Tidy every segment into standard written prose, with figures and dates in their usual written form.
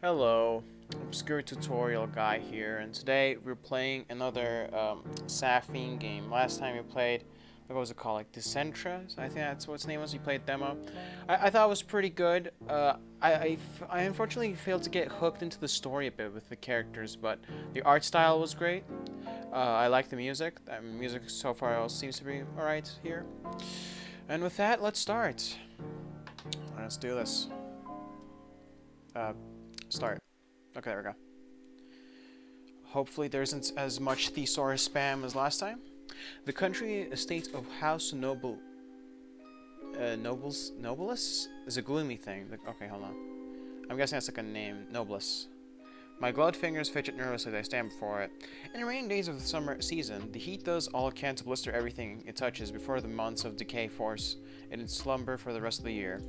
Hello, obscure tutorial guy here, and today we're playing another saffeine game. Last time we played, what was it called, like Decentra? I think that's what its name was. We played demo. I thought it was pretty good. I unfortunately failed to get hooked into the story a bit with the characters, but the art style was great. I like the music. The music so far seems to be alright here. And with that, let's start. Let's do this. Uh, Start. Okay, there we go. Hopefully there isn't as much thesaurus spam as last time. The country estate of House Nobilis is a gloomy thing. Okay, hold on. I'm guessing that's like a name. Nobilis. My gloved fingers fidget nervously as I stand before it. In the rainy days of the summer season, the heat does all it can to blister everything it touches before the months of decay force it in slumber for the rest of the year.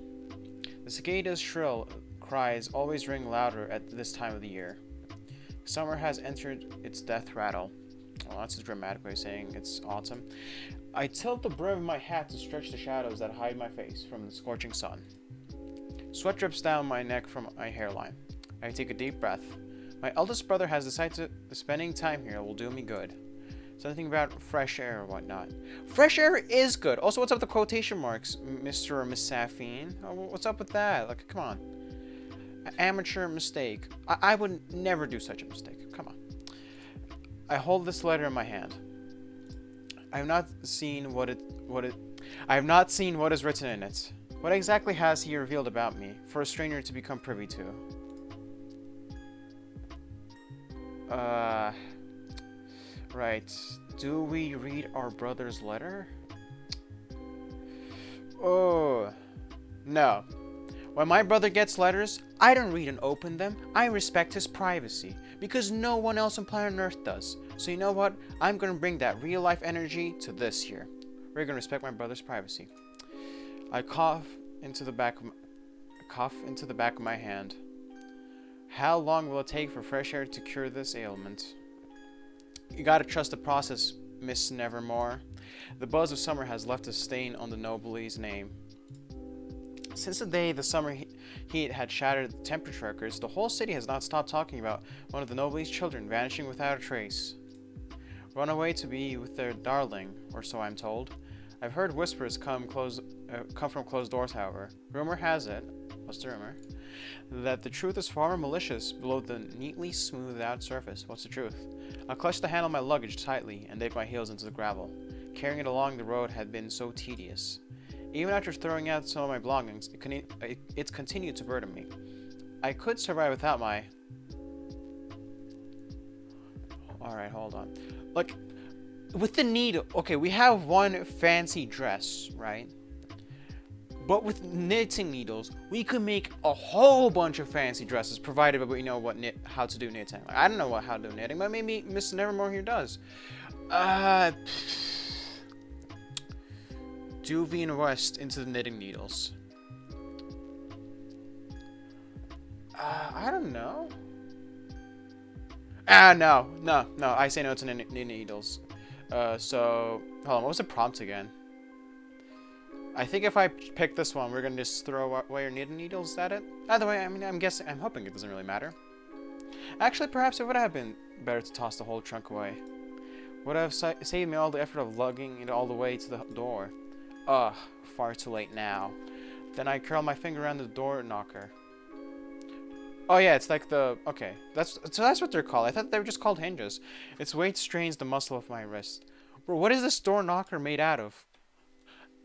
The cicada's shrill cries always ring louder at this time of the year. Summer has entered its death rattle. Well, that's a dramatic way of saying it's autumn. I tilt the brim of my hat to stretch the shadows that hide my face from the scorching sun. Sweat drips down my neck from my hairline. I take a deep breath. My eldest brother has decided that spending time here will do me good. Something about fresh air or whatnot. Fresh air is good. Also, what's up with the quotation marks, Mr. or Miss Saffeine? Oh, what's up with that? Like, come on. Amateur mistake. I would never do such a mistake. Come on. I hold this letter in my hand. I have not seen what is written in it. What exactly has he revealed about me for a stranger to become privy to? Right. Do we read our brother's letter? Oh, no. When my brother gets letters, I don't read and open them. I respect his privacy, because no one else on planet Earth does. So you know what? I'm gonna bring that real life energy to this here. We're gonna respect my brother's privacy. I cough into the back of my hand. How long will it take for fresh air to cure this ailment? You gotta trust the process, Miss Nevermore. The buzz of summer has left a stain on the Nobile's name. Since the day the summer heat had shattered the temperature records, the whole city has not stopped talking about one of the Nobile's children vanishing without a trace. Run away to be with their darling, or so I'm told. I've heard whispers come from closed doors, however. Rumor has it, what's the rumor? That the truth is far more malicious below the neatly smoothed out surface. What's the truth? I clutched the handle of my luggage tightly and digged my heels into the gravel. Carrying it along the road had been so tedious. Even after throwing out some of my belongings, it continued to burden me. I could survive without my... Alright, hold on. Like, with the needle... Okay, we have one fancy dress, right? But with knitting needles, we could make a whole bunch of fancy dresses, provided we know how to do knitting. Like, I don't know how to do knitting, but maybe Miss Nevermore here does. Do we invest into the knitting needles? I don't know. No. I say no to knitting needles. So, hold on, what was the prompt again? I think if I pick this one, we're gonna just throw away our knitting needles at it. Either way, I mean, I'm hoping it doesn't really matter. Actually, perhaps it would have been better to toss the whole trunk away. Would have saved me all the effort of lugging it all the way to the door. Ugh, far too late now. Then I curl my finger around the door knocker. Oh yeah, it's like okay, that's what they're called. I thought they were just called hinges. Its weight strains the muscle of my wrist. Bro, what is this door knocker made out of?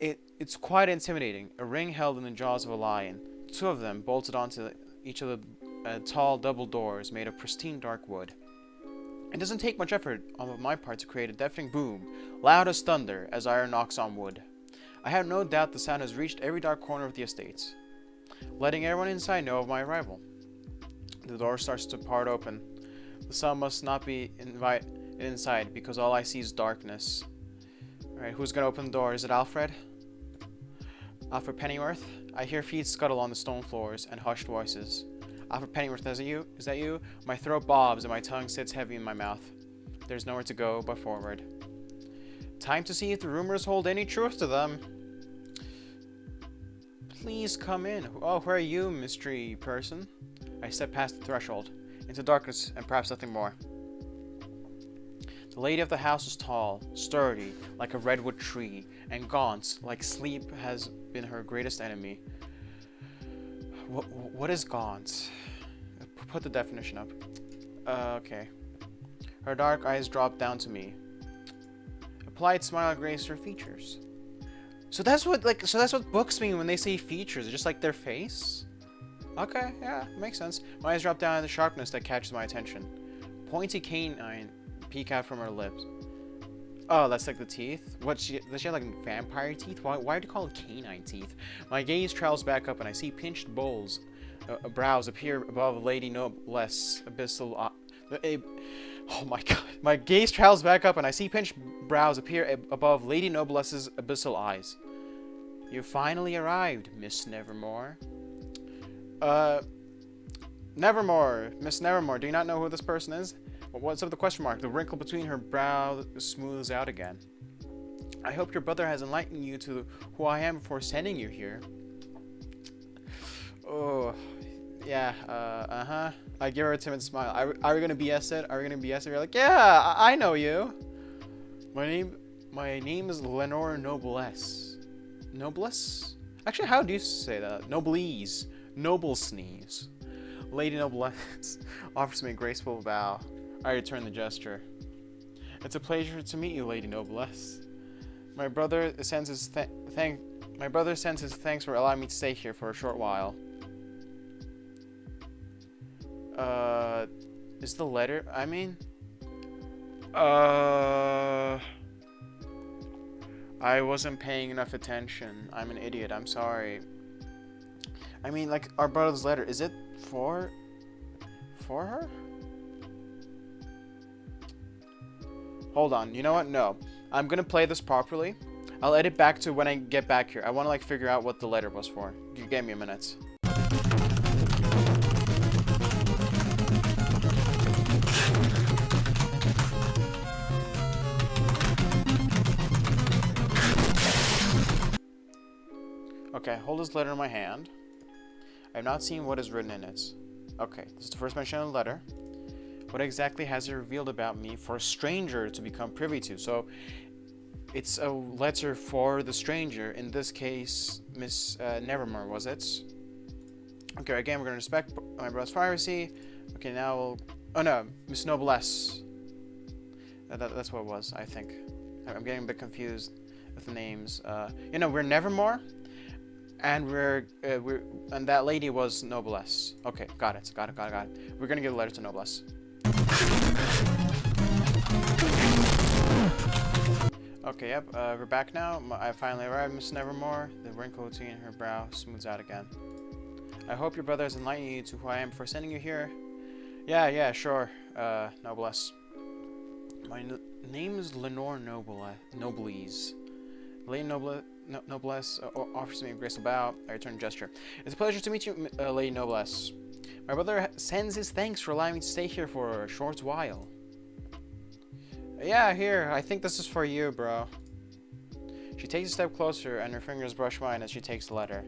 It's quite intimidating. A ring held in the jaws of a lion. Two of them bolted onto each of the tall double doors made of pristine dark wood. It doesn't take much effort on my part to create a deafening boom, loud as thunder, as iron knocks on wood. I have no doubt the sound has reached every dark corner of the estate, letting everyone inside know of my arrival. The door starts to part open. The sun must not be invited inside because all I see is darkness. Alright, who's gonna open the door? Is it Alfred? Alfred Pennyworth? I hear feet scuttle on the stone floors and hushed voices. Alfred Pennyworth, is that you? My throat bobs and my tongue sits heavy in my mouth. There's nowhere to go but forward. Time to see if the rumors hold any truth to them. Please come in. Oh, who are you, mystery person? I step past the threshold, into darkness and perhaps nothing more. The lady of the house is tall, sturdy, like a redwood tree, and gaunt, like sleep has been her greatest enemy. What is gaunt? Put the definition up. Okay. Her dark eyes drop down to me. A polite smile graced her features. So that's what books mean when they say features, just like their face? Okay, yeah, makes sense. My eyes drop down in the sharpness that catches my attention. Pointy canine peek out from her lips. Oh, that's like the teeth? Does she have like vampire teeth? Why do you call it canine teeth? My gaze travels back up and I see pinched brows appear above Lady Noblesse abyssal. Oh my god. My gaze travels back up and I see pinched brows appear above Lady Noblesse's abyssal eyes. You finally arrived, Miss Nevermore. Nevermore. Miss Nevermore, do you not know who this person is? What's up with the question mark? The wrinkle between her brow smooths out again. I hope your brother has enlightened you to who I am before sending you here. Oh, yeah, I give her a timid smile. Are we gonna BS it? Are we gonna BS it? You're like, yeah, I know you. My name is Lenore Noblesse. Noblesse? Actually, how do you say that? Noblesse. Noble sneeze. Lady Noblesse offers me a graceful bow. I return the gesture. It's a pleasure to meet you, Lady Noblesse. My brother sends his thanks for allowing me to stay here for a short while. Is the letter? I mean, I wasn't paying enough attention. I'm an idiot. I'm sorry. I mean, like, our brother's letter, is it for her? Hold on, you know what? No. I'm gonna play this properly. I'll edit back to when I get back here. I wanna, like, figure out what the letter was for. You gave me a minute. Okay, hold this letter in my hand. I have not seen what is written in it. Okay, this is the first mention of the letter. What exactly has it revealed about me for a stranger to become privy to? So, it's a letter for the stranger. In this case, Miss Nevermore, was it? Okay, again, we're going to respect my brother's privacy. Okay, now we'll... Oh, no, Miss Noblesse. That's what it was, I think. I'm getting a bit confused with the names. You know, we're Nevermore. And and that lady was Noblesse. Okay, got it. We're gonna give a letter to Noblesse. Okay, yep, we're back now. I finally arrived, Miss Nevermore. The wrinkle between her brow smooths out again. I hope your brother has enlightened you to who I am before sending you here. Yeah, sure, Noblesse. My name is Lenore Noblesse. Lady Noblesse offers me a graceful bow. I return the gesture. It's a pleasure to meet you, Lady Noblesse. My brother sends his thanks for allowing me to stay here for a short while. Yeah, here. I think this is for you, bro. She takes a step closer, and her fingers brush mine as she takes the letter.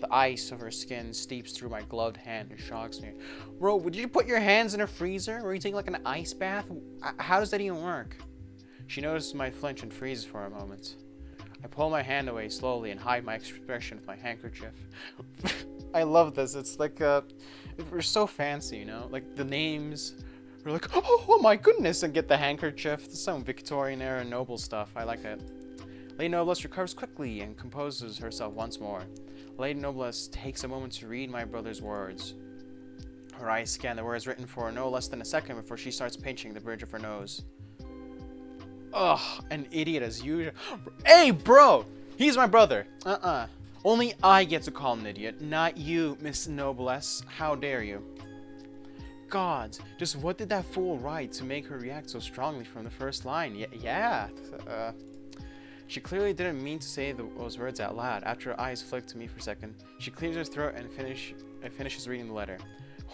The ice of her skin steeps through my gloved hand and shocks me. Bro, would you put your hands in a freezer? Were you taking like an ice bath? How does that even work? She notices my flinch and freezes for a moment. I pull my hand away slowly and hide my expression with my handkerchief. I love this. It's like, we're so fancy, you know? Like, the names, we're like, oh my goodness, and get the handkerchief. This is some Victorian era noble stuff. I like it. Lady Noblesse recovers quickly and composes herself once more. Lady Noblesse takes a moment to read my brother's words. Her eyes scan the words written for no less than a second before she starts pinching the bridge of her nose. Ugh, an idiot as usual. Hey, bro! He's my brother. Only I get to call him an idiot, not you, Miss Noblesse. How dare you? Gods, just what did that fool write to make her react so strongly from the first line? She clearly didn't mean to say those words out loud. After her eyes flicked to me for a second, she clears her throat and finishes reading the letter.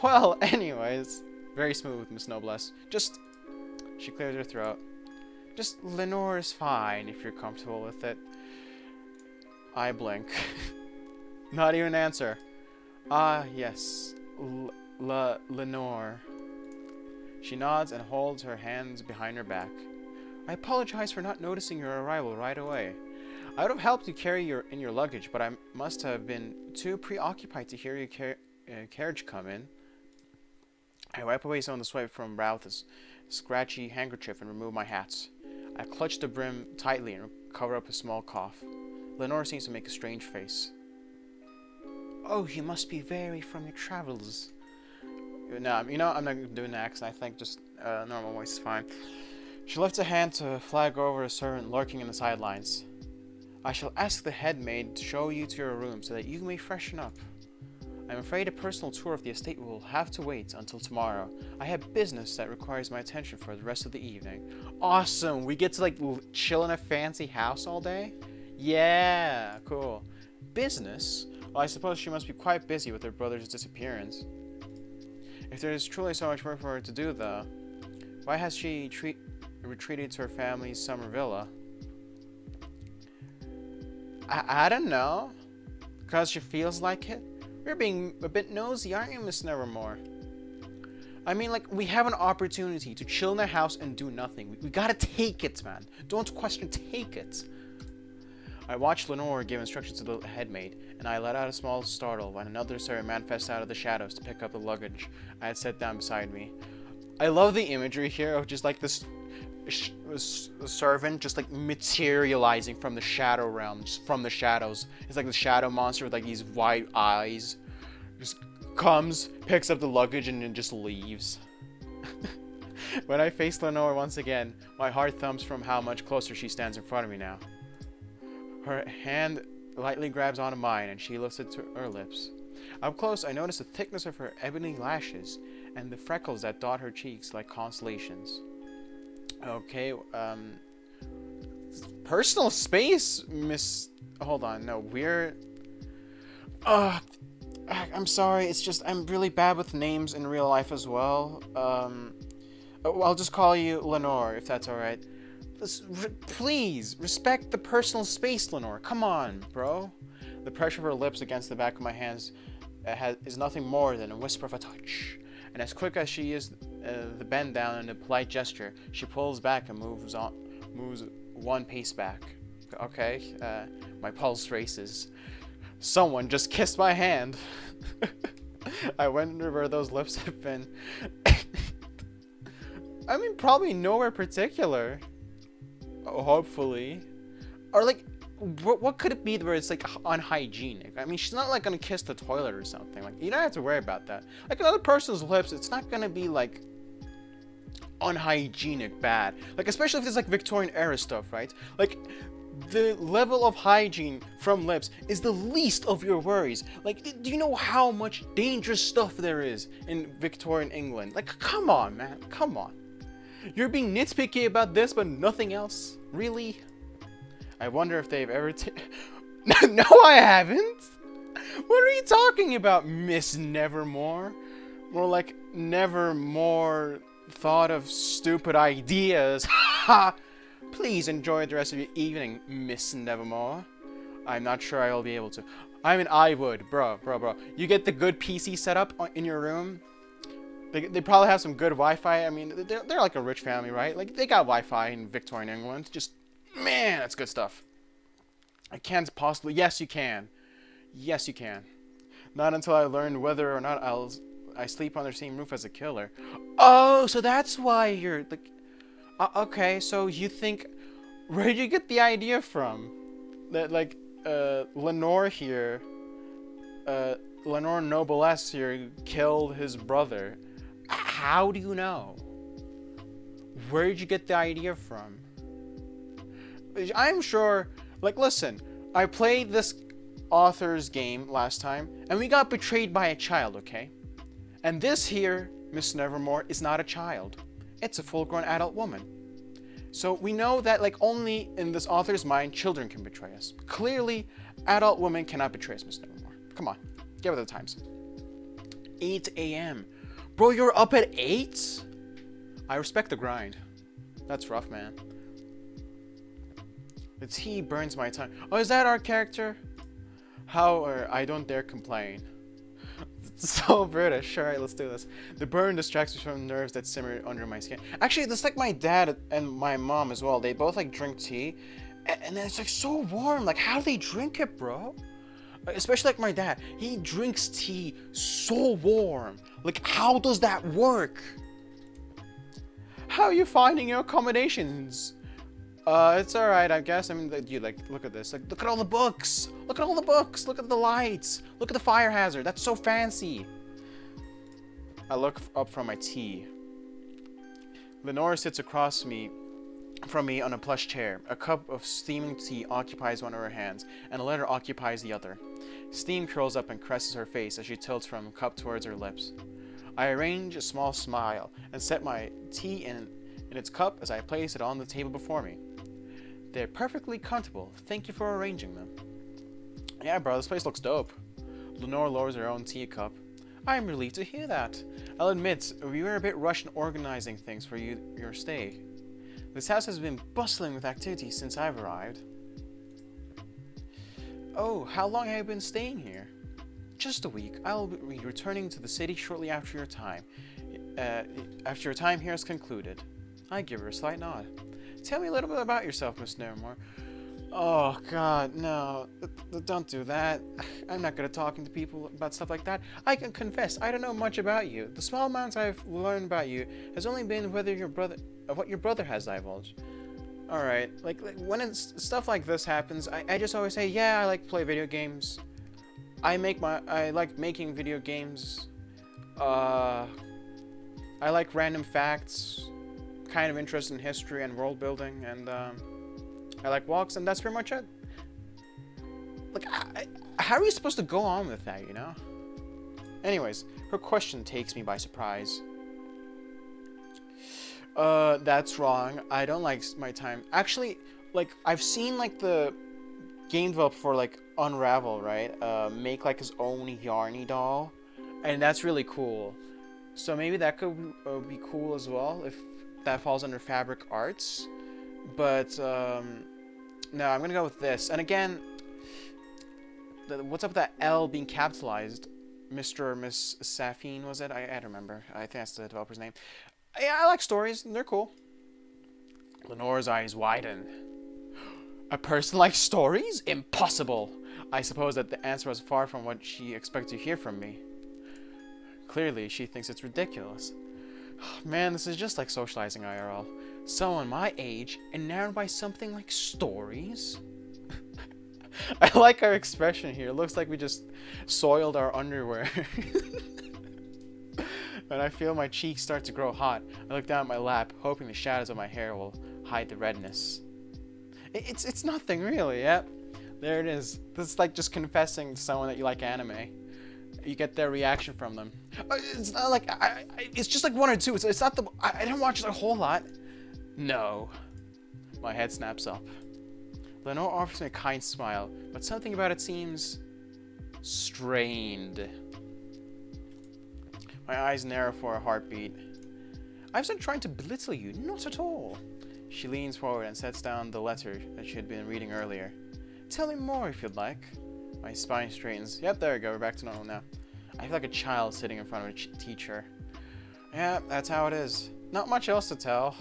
Well, anyways, very smooth, Miss Noblesse. She clears her throat. Just Lenore is fine if you're comfortable with it. I blink. Not even an answer. Yes. Lenore. She nods and holds her hands behind her back. I apologize for not noticing your arrival right away. I would have helped you carry your luggage, but I must have been too preoccupied to hear your carriage come in. I wipe away some of the sweat from brow with a scratchy handkerchief and remove my hats. I clutch the brim tightly and cover up a small cough. Lenore seems to make a strange face. Oh, you must be weary from your travels. No, I'm not doing the accent. I think just normal voice is fine. She lifts a hand to flag over a servant lurking in the sidelines. I shall ask the head maid to show you to your room so that you may freshen up. I'm afraid a personal tour of the estate will have to wait until tomorrow. I have business that requires my attention for the rest of the evening. Awesome! We get to like chill in a fancy house all day? Yeah, cool. Business? Well, I suppose she must be quite busy with her brother's disappearance. If there is truly so much work for her to do, though, why has she retreated to her family's summer villa? I don't know. Because she feels like it? You're being a bit nosy, aren't you, Miss Nevermore? I mean, like, we have an opportunity to chill in the house and do nothing. We gotta take it, man. Don't question, take it. I watched Lenore give instructions to the head maid, and I let out a small startle when another servant manifested out of the shadows to pick up the luggage I had set down beside me. I love the imagery here of just like this servant just like materializing from the shadow realm, just from the shadows. It's like the shadow monster with like these wide eyes. Just comes, picks up the luggage, and then just leaves. When I face Lenore once again, my heart thumps from how much closer she stands in front of me now. Her hand lightly grabs onto mine and she lifts it to her lips. Up close, I notice the thickness of her ebony lashes and the freckles that dot her cheeks like constellations. Okay, personal space, Miss... Hold on, no, we're... I'm sorry, it's just I'm really bad with names in real life as well. I'll just call you Lenore, if that's alright. Please, respect the personal space, Lenore. Come on, bro. The pressure of her lips against the back of my hands is nothing more than a whisper of a touch. And as quick as she is the bend down in a polite gesture, she pulls back and moves one pace back. Okay, my pulse races. Someone just kissed my hand. I wonder where those lips have been. I mean, probably nowhere particular. Hopefully. Or like, what could it be where it's like unhygienic? I mean, she's not like gonna kiss the toilet or something. Like, you don't have to worry about that. Like another person's lips, it's not gonna be like unhygienic bad. Like, especially if it's like Victorian era stuff, right? Like, the level of hygiene from lips is the least of your worries. Like, do you know how much dangerous stuff there is in Victorian England? Like, come on, man, come on. You're being nitpicky about this, but nothing else? Really? I wonder if they've ever No, I haven't! What are you talking about, Miss Nevermore? More like Nevermore thought of stupid ideas. Ha! Please enjoy the rest of your evening, Miss Nevermore. I'm not sure I'll be able to. I mean, I would. Bro. You get the good PC setup in your room. They probably have some good Wi-Fi. I mean, they're like a rich family, right? Like, they got Wi-Fi in Victorian England. Just, man, that's good stuff. I can't possibly... Yes, you can. Yes, you can. Not until I learn whether or not I sleep on the same roof as a killer. Oh, so that's why you're... like. Okay, so you think... Where did you get the idea from? That, like, Lenore here... Lenore Noblesse here killed his brother. How do you know? Where did you get the idea from? I'm sure... Like, listen, I played this author's game last time, and we got betrayed by a child, okay? And this here, Miss Nevermore, is not a child. It's a full-grown adult woman. So we know that, like, only in this author's mind, children can betray us. Clearly, adult women cannot betray us, Miss Nevermore. Come on, give it the times. 8 a.m. Bro, you're up at 8? I respect the grind. That's rough, man. The tea burns my tongue. Oh, is that our character? I don't dare complain. So British. Alright, let's do this. The burn distracts me from nerves that simmer under my skin. Actually, that's like my dad and my mom as well. They both like drink tea. And it's like so warm. Like, how do they drink it, bro? Especially like my dad. He drinks tea so warm. Like, how does that work? How are you finding your accommodations? It's alright, I guess. I mean, you like, look at this. Like, look at all the books. Look at all the books. Look at the lights. Look at the fire hazard. That's so fancy. I look up from my tea. Lenore sits across from me on a plush chair. A cup of steaming tea occupies one of her hands, and a letter occupies the other. Steam curls up and caresses her face as she tilts from cup towards her lips. I arrange a small smile and set my tea in its cup as I place it on the table before me. They're perfectly comfortable. Thank you for arranging them. Yeah, bro, this place looks dope. Lenore lowers her own teacup. I'm relieved to hear that. I'll admit, we were a bit rushed in organizing things for your stay. This house has been bustling with activity since I've arrived. Oh, how long have you been staying here? Just a week. I'll be returning to the city shortly after your time. After your time here is concluded. I give her a slight nod. Tell me a little bit about yourself, Miss Nairmore. Oh, God, no. Don't do that. I'm not good at talking to people about stuff like that. I can confess, I don't know much about you. The small amounts I've learned about you has only been what your brother has divulged. Alright, like when stuff like this happens, I just always say, yeah, I like to play video games. I like making video games. I like random facts. Kind of interest in history and world building, and I like walks, and that's pretty much it. Like, how are you supposed to go on with that, you know? Anyways, her question takes me by surprise. That's wrong. I don't like my time. Actually, like, I've seen, like, the game developer for, like, Unravel, right? Make, like, his own Yarny doll, and that's really cool. So maybe that could be cool as well, if that falls under fabric arts. But no, I'm gonna go with this. And again, what's up with that L being capitalized? Mr. or Miss Saffeine, was it? I don't remember. I think that's the developer's name. Yeah, I like stories. They're cool. Lenore's eyes widen. A person likes stories? Impossible! I suppose that the answer was far from what she expected to hear from me. Clearly, she thinks it's ridiculous. Man, this is just like socializing IRL. Someone my age, enamored by something like stories? I like our expression here. It looks like we just soiled our underwear. When I feel my cheeks start to grow hot, I look down at my lap, hoping the shadows of my hair will hide the redness. It's nothing really, yep. There it is. This is like just confessing to someone that you like anime. You get their reaction from them. It's not like, it's just like one or two. It's not the, I don't watch it a whole lot. No. My head snaps up. Lenore offers me a kind smile, but something about it seems strained. My eyes narrow for a heartbeat. I wasn't trying to belittle you, not at all. She leans forward and sets down the letter that she had been reading earlier. Tell me more if you'd like. My spine straightens. Yep, there we go. We're back to normal now. I feel like a child sitting in front of a teacher. Yeah, that's how it is. Not much else to tell.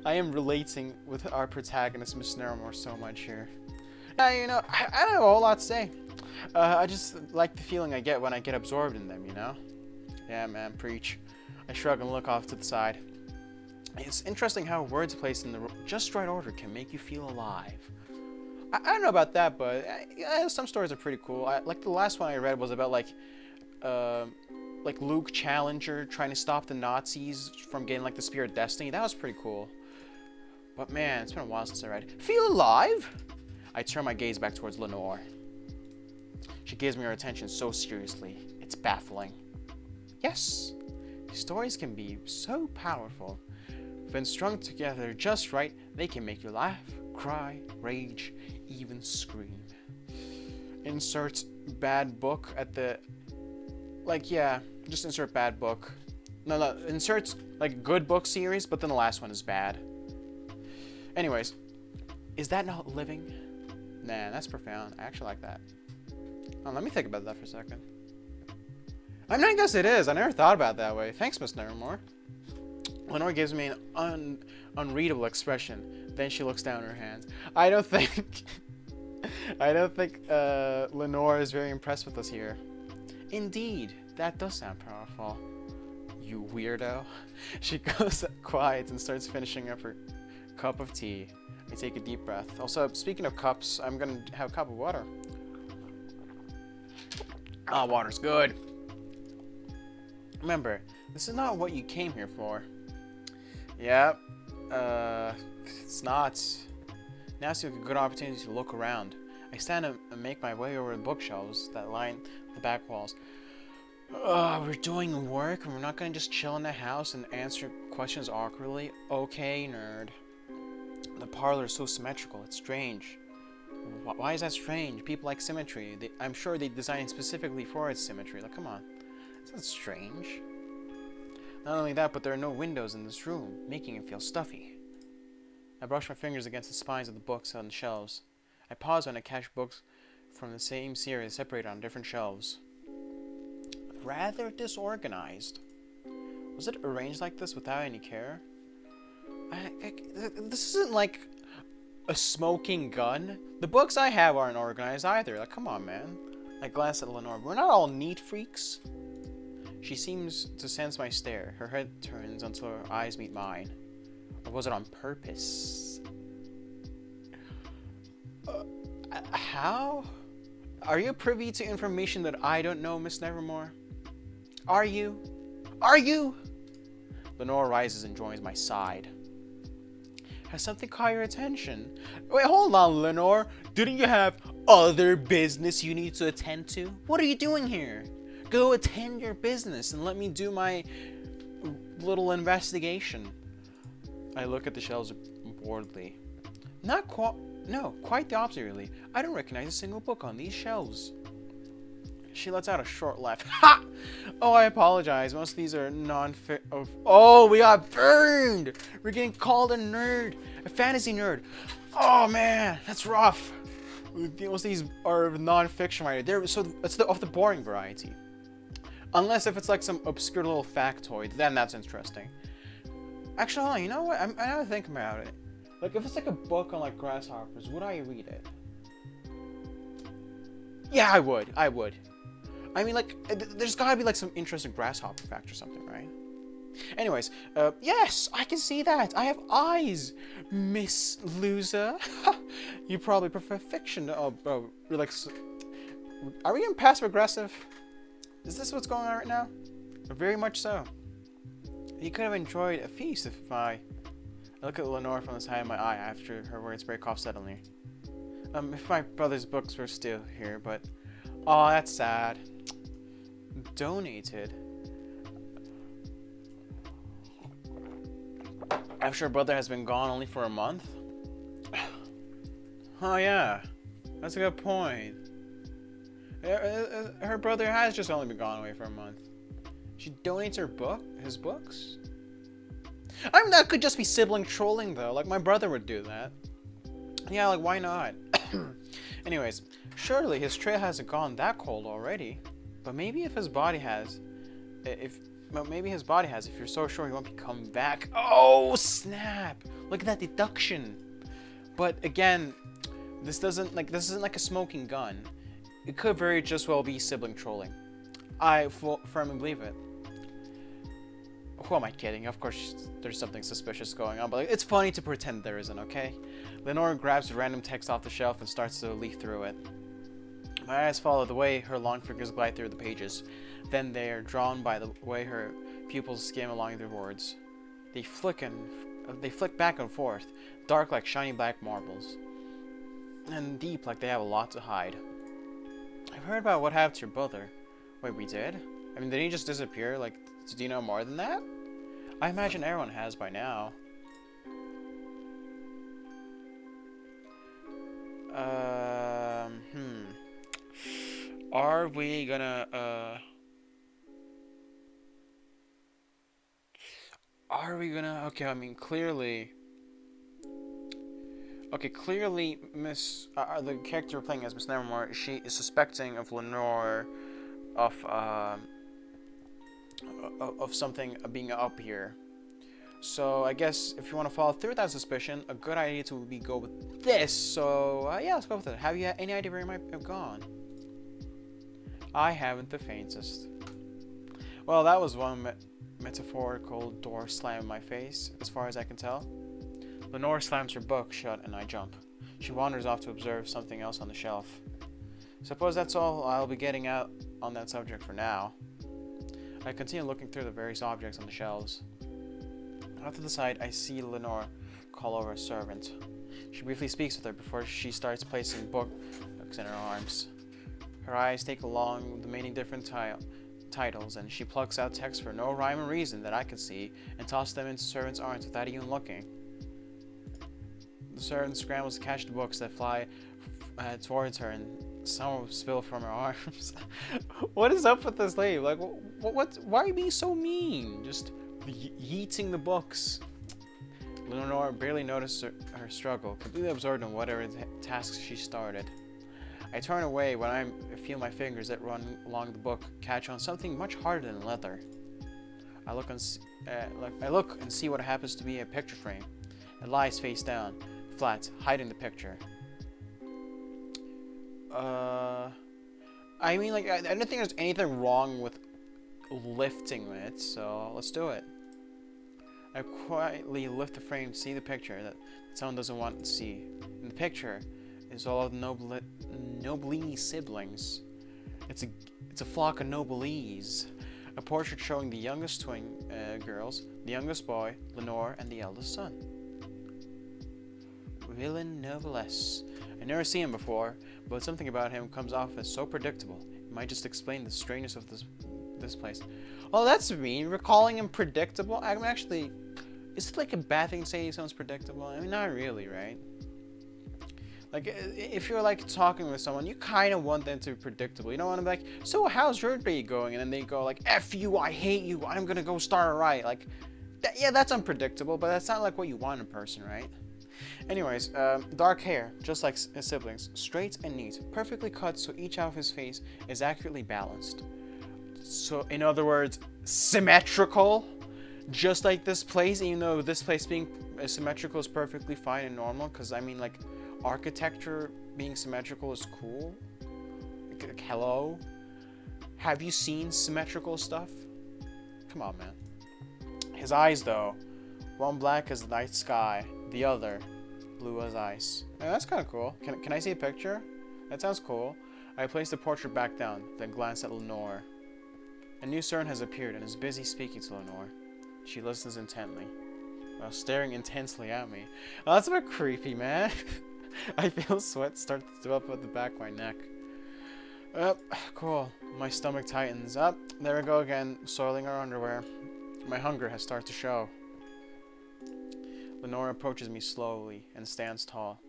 I am relating with our protagonist, Miss Nairmore, so much here. You know, I don't have a whole lot to say. I just like the feeling I get when I get absorbed in them, you know? Yeah, man, preach. I shrug and look off to the side. It's interesting how words placed in the just right order can make you feel alive. I don't know about that, but some stories are pretty cool. Like the last one I read was about like Luke Challenger trying to stop the Nazis from getting like the Spear of Destiny. That was pretty cool. But man, it's been a while since I read. Feel alive? I turn my gaze back towards Lenore. She gives me her attention so seriously. It's baffling. Yes, stories can be so powerful. When strung together just right, they can make you laugh, cry, rage, even scream. Insert bad book at the... Like, yeah, just insert bad book. No, insert, like, good book series, but then the last one is bad. Anyways, is that not living? Nah, that's profound. I actually like that. Oh, let me think about that for a second. I mean, I guess it is. I never thought about it that way. Thanks, Miss Nevermore. Lenore gives me an unreadable expression. Then she looks down at her hands. I don't think... I don't think Lenore is very impressed with us here. Indeed, that does sound powerful. You weirdo. She goes quiet and starts finishing up her cup of tea. I take a deep breath. Also, speaking of cups, I'm gonna have a cup of water. Ah, water's good. Remember, this is not what you came here for. Yep. It's not. Now seems like a good opportunity to look around. I stand up and make my way over the bookshelves that line the back walls. We're doing work and we're not gonna just chill in the house and answer questions awkwardly. Okay, nerd. The parlor is so symmetrical, it's strange. Why is that strange? People like symmetry. I'm sure they designed specifically for its symmetry. Like, come on. That's strange. Not only that, but there are no windows in this room, making it feel stuffy. I brush my fingers against the spines of the books on the shelves. I pause when I catch books from the same series separated on different shelves. Rather disorganized. Was it arranged like this without any care? This isn't like a smoking gun. The books I have aren't organized either. Like, come on, man. I glance at Lenore. We're not all neat freaks. She seems to sense my stare. Her head turns until her eyes meet mine. Or was it on purpose? How? Are you privy to information that I don't know, Miss Nevermore? Are you? Are you? Lenore rises and joins my side. Has something caught your attention? Wait, hold on, Lenore. Didn't you have other business you need to attend to? What are you doing here? Go attend your business and let me do my little investigation. I look at the shelves boredly. No, quite the opposite, really. I don't recognize a single book on these shelves. She lets out a short laugh. Ha! Oh, I apologize. Most of these are Oh, we got burned! We're getting called a nerd. A fantasy nerd. Oh, man. That's rough. Most of these are non-fiction writer. It's of the boring variety. Unless if it's like some obscure little factoid, then that's interesting. Actually, hold on, you know what? I never think about it. Like, if it's like a book on like grasshoppers, would I read it? Yeah, I would. I mean, like, there's gotta be like some interesting grasshopper fact or something, right? Anyways, yes, I can see that. I have eyes, Miss Loser. You probably prefer fiction. Oh, bro, like, are we getting passive aggressive? Is this what's going on right now? Very much so. You could have enjoyed a feast if I look at Lenore from the side of my eye after her words break off suddenly. If my brother's books were still here, but... Oh, that's sad. Donated? I'm sure brother has been gone only for a month. Oh yeah, that's a good point. Her brother has just only been gone away for a month. She donates his books? I mean, that could just be sibling trolling though, like my brother would do that. Yeah, like why not? Anyways, surely his trail hasn't gone that cold already. But maybe if his body has, if you're so sure he won't be coming back. Oh snap! Look at that deduction. But again, this isn't like a smoking gun. It could very just well be sibling trolling. I firmly believe it. Who am I kidding? Of course, there's something suspicious going on, but like, it's funny to pretend there isn't, okay? Lenore grabs a random text off the shelf and starts to leaf through it. My eyes follow the way her long fingers glide through the pages. Then they are drawn by the way her pupils skim along the words. They flick back and forth, dark like shiny black marbles, and deep like they have a lot to hide. I've heard about what happened to your brother. Wait, we did? I mean, did he just disappear? Like, do you know more than that? I imagine everyone has by now. Are we gonna, okay, I mean, clearly... Okay, clearly, the character we're playing as Miss Nevermore, she is suspecting of Lenore of of something being up here. So I guess if you want to follow through with that suspicion, a good idea to be go with this. So yeah, let's go with it. Have you any idea where he might have gone? I haven't the faintest. Well, that was one metaphorical door slam in my face, as far as I can tell. Lenore slams her book shut and I jump. She wanders off to observe something else on the shelf. Suppose that's all I'll be getting out on that subject for now. I continue looking through the various objects on the shelves. Off to the side, I see Lenore call over a servant. She briefly speaks with her before she starts placing books in her arms. Her eyes take along the many different titles, and she plucks out texts for no rhyme or reason that I can see and tosses them into the servant's arms without even looking. The servant scrambles to catch the books that fly towards her, and some spill from her arms. What is up with this lady? Like, why are you being so mean? Just yeeting the books. Lenore barely noticed her struggle, completely absorbed in whatever tasks she started. I turn away when I feel my fingers that run along the book catch on something much harder than leather. I look and see what happens to be a picture frame. It lies face down, flat, hiding the picture. I mean, like, I don't think there's anything wrong with lifting it, so let's do it. I quietly lift the frame to see the picture that someone doesn't want to see. In the picture is all of the Noblesse siblings. It's a flock of Noblesse. A portrait showing the youngest twin girls, the youngest boy, Lenore, and the eldest son. Villain Noblesse. I've never seen him before, but something about him comes off as so predictable. It might just explain the strangeness of this place. Oh, that's mean. We're calling him predictable? I'm actually... Is it like a bad thing to say someone's predictable? I mean, not really, right? Like, if you're like talking with someone, you kind of want them to be predictable. You don't want to be like, so how's your day going? And then they go like, F you, I hate you, I'm gonna go start a riot. Like, yeah, that's unpredictable, but that's not like what you want in a person, right? Anyways, dark hair, just like his siblings, straight and neat, perfectly cut so each half of his face is accurately balanced. So, in other words, symmetrical, just like this place, even though this place being symmetrical is perfectly fine and normal, because I mean, like, architecture being symmetrical is cool. Like, hello? Have you seen symmetrical stuff? Come on, man. His eyes, though, one black as the night sky, the other blue as ice. Yeah, that's kind of cool. Can I see a picture? That sounds cool. I place the portrait back down, then glance at Lenore. A new servant has appeared and is busy speaking to Lenore. She listens intently, while staring intensely at me. Oh, that's a bit creepy, man. I feel sweat start to develop at the back of my neck. Cool. My stomach tightens. Up. There we go again, soiling our underwear. My hunger has started to show. Lenore approaches me slowly and stands tall.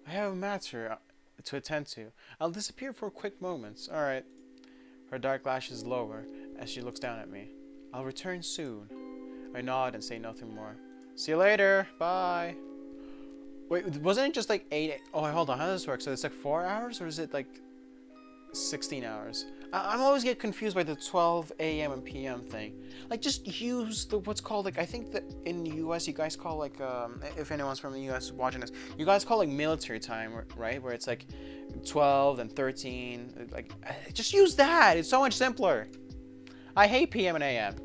I have a matter to attend to. I'll disappear for quick moments. Alright. Her dark lashes lower as she looks down at me. I'll return soon. I nod and say nothing more. See you later. Bye. Wait, wasn't it just like 8? Oh, hold on. How does this work? So it's like 4 hours, or is it like 16 hours? I'm always get confused by the 12 a.m. and p.m. thing. Like, just use the what's called, like, I think that in the U.S. you guys call, like, if anyone's from the U.S. watching this, you guys call, like, military time, right? Where it's like 12 and 13. Like, just use that. It's so much simpler. I hate p.m. and a.m.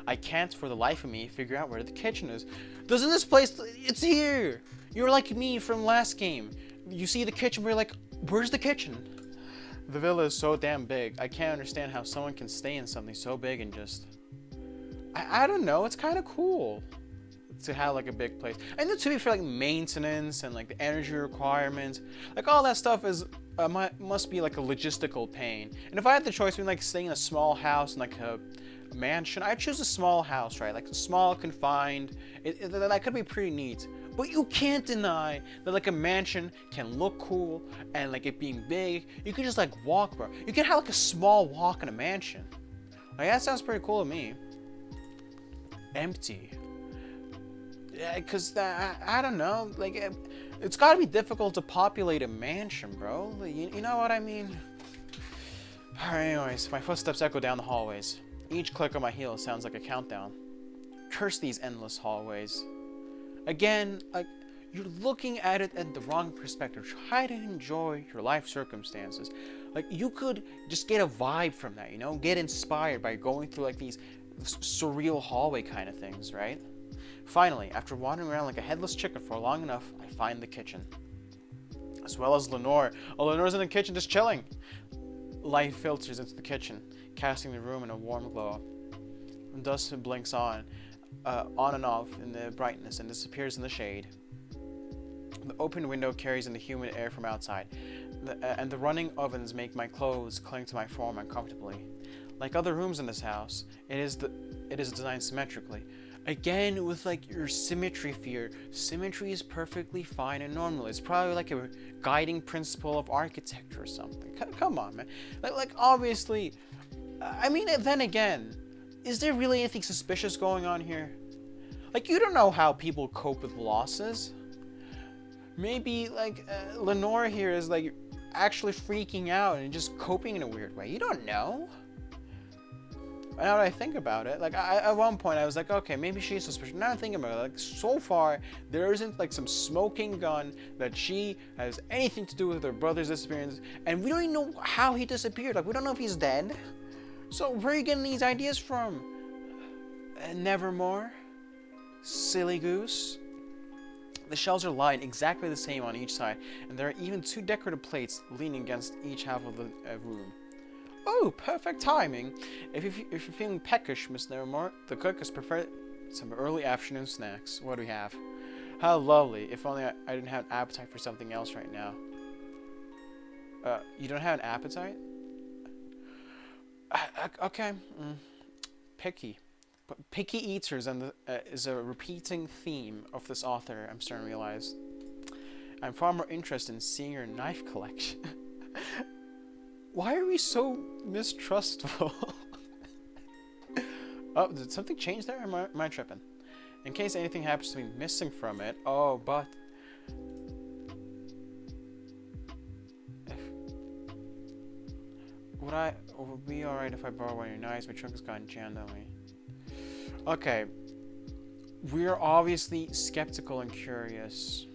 I can't for the life of me figure out where the kitchen is. Doesn't this place... It's here! You're like me from last game. You see the kitchen, we're like, where's the kitchen? The villa is so damn big. I can't understand how someone can stay in something so big and just... I don't know, it's kind of cool to have like a big place. And then to be for like maintenance and like the energy requirements, like all that stuff is must be like a logistical pain. And if I had the choice between like staying in a small house and like a mansion, I'd choose a small house, right? Like a small, confined. That could be pretty neat. But you can't deny that like a mansion can look cool and like it being big. You could just like walk, bro. You can have like a small walk in a mansion. Like that sounds pretty cool to me. Empty. Yeah, cause I don't know. Like it's gotta be difficult to populate a mansion, bro. You know what I mean? Alright, anyways, my footsteps echo down the hallways. Each click of my heels sounds like a countdown. Curse these endless hallways. Again, like, you're looking at it at the wrong perspective. Try to enjoy your life circumstances. Like, you could just get a vibe from that, you know? Get inspired by going through, like, these surreal hallway kind of things, right? Finally, after wandering around like a headless chicken for long enough, I find the kitchen. As well as Lenore. Oh, Lenore's in the kitchen just chilling. Light filters into the kitchen, casting the room in a warm glow. And dust blinks on and off in the brightness and disappears in the shade. The open window carries in the humid air from outside, and the running ovens make my clothes cling to my form uncomfortably. Like other rooms in this house, it is designed symmetrically. Again, with like your symmetry fear, symmetry is perfectly fine and normal. It's probably like a guiding principle of architecture or something. Come on, man. Like obviously, I mean, then again, is there really anything suspicious going on here? Like, you don't know how people cope with losses. Maybe like Lenore here is like actually freaking out and just coping in a weird way. You don't know. Now that I think about it, like at one point I was like, okay, maybe she's suspicious. Now I'm thinking about it, like so far there isn't like some smoking gun that she has anything to do with her brother's disappearance, and we don't even know how he disappeared. Like, we don't know if he's dead. So where are you getting these ideas from? Nevermore, silly goose. The shelves are lined exactly the same on each side, and there are even 2 decorative plates leaning against each half of the room. Oh, perfect timing. If you're feeling peckish, Miss Nevermore, the cook has prepared some early afternoon snacks. What do we have? How lovely. If only I didn't have an appetite for something else right now. You don't have an appetite? Okay. Picky. But picky eaters is a repeating theme of this author, I'm starting to realize. I'm far more interested in seeing your knife collection. Why are we so mistrustful? Oh, did something change there? Am I tripping? In case anything happens to be missing from it. Oh, but... Would it be alright if I borrow one of your knives? My trunk has gotten jammed on me. Okay. We're obviously skeptical and curious.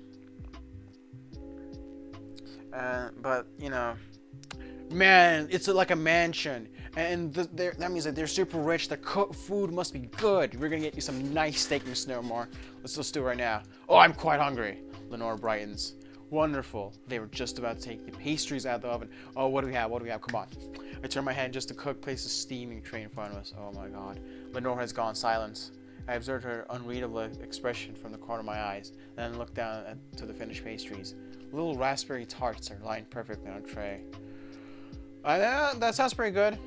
But, you know... Man, it's like a mansion, and that means that they're super rich. The food must be good. We're gonna get you some nice steak, Miss Snowmore. Let's do it right now. Oh, I'm quite hungry. Lenore brightens. Wonderful. They were just about to take the pastries out of the oven. Oh, what do we have? What do we have? Come on. I turn my head just to cook, place a steaming tray in front of us. Oh my God. Lenore has gone silent. I observed her unreadable expression from the corner of my eyes, then looked down to the finished pastries. Little raspberry tarts are lined perfectly on a tray. That sounds pretty good.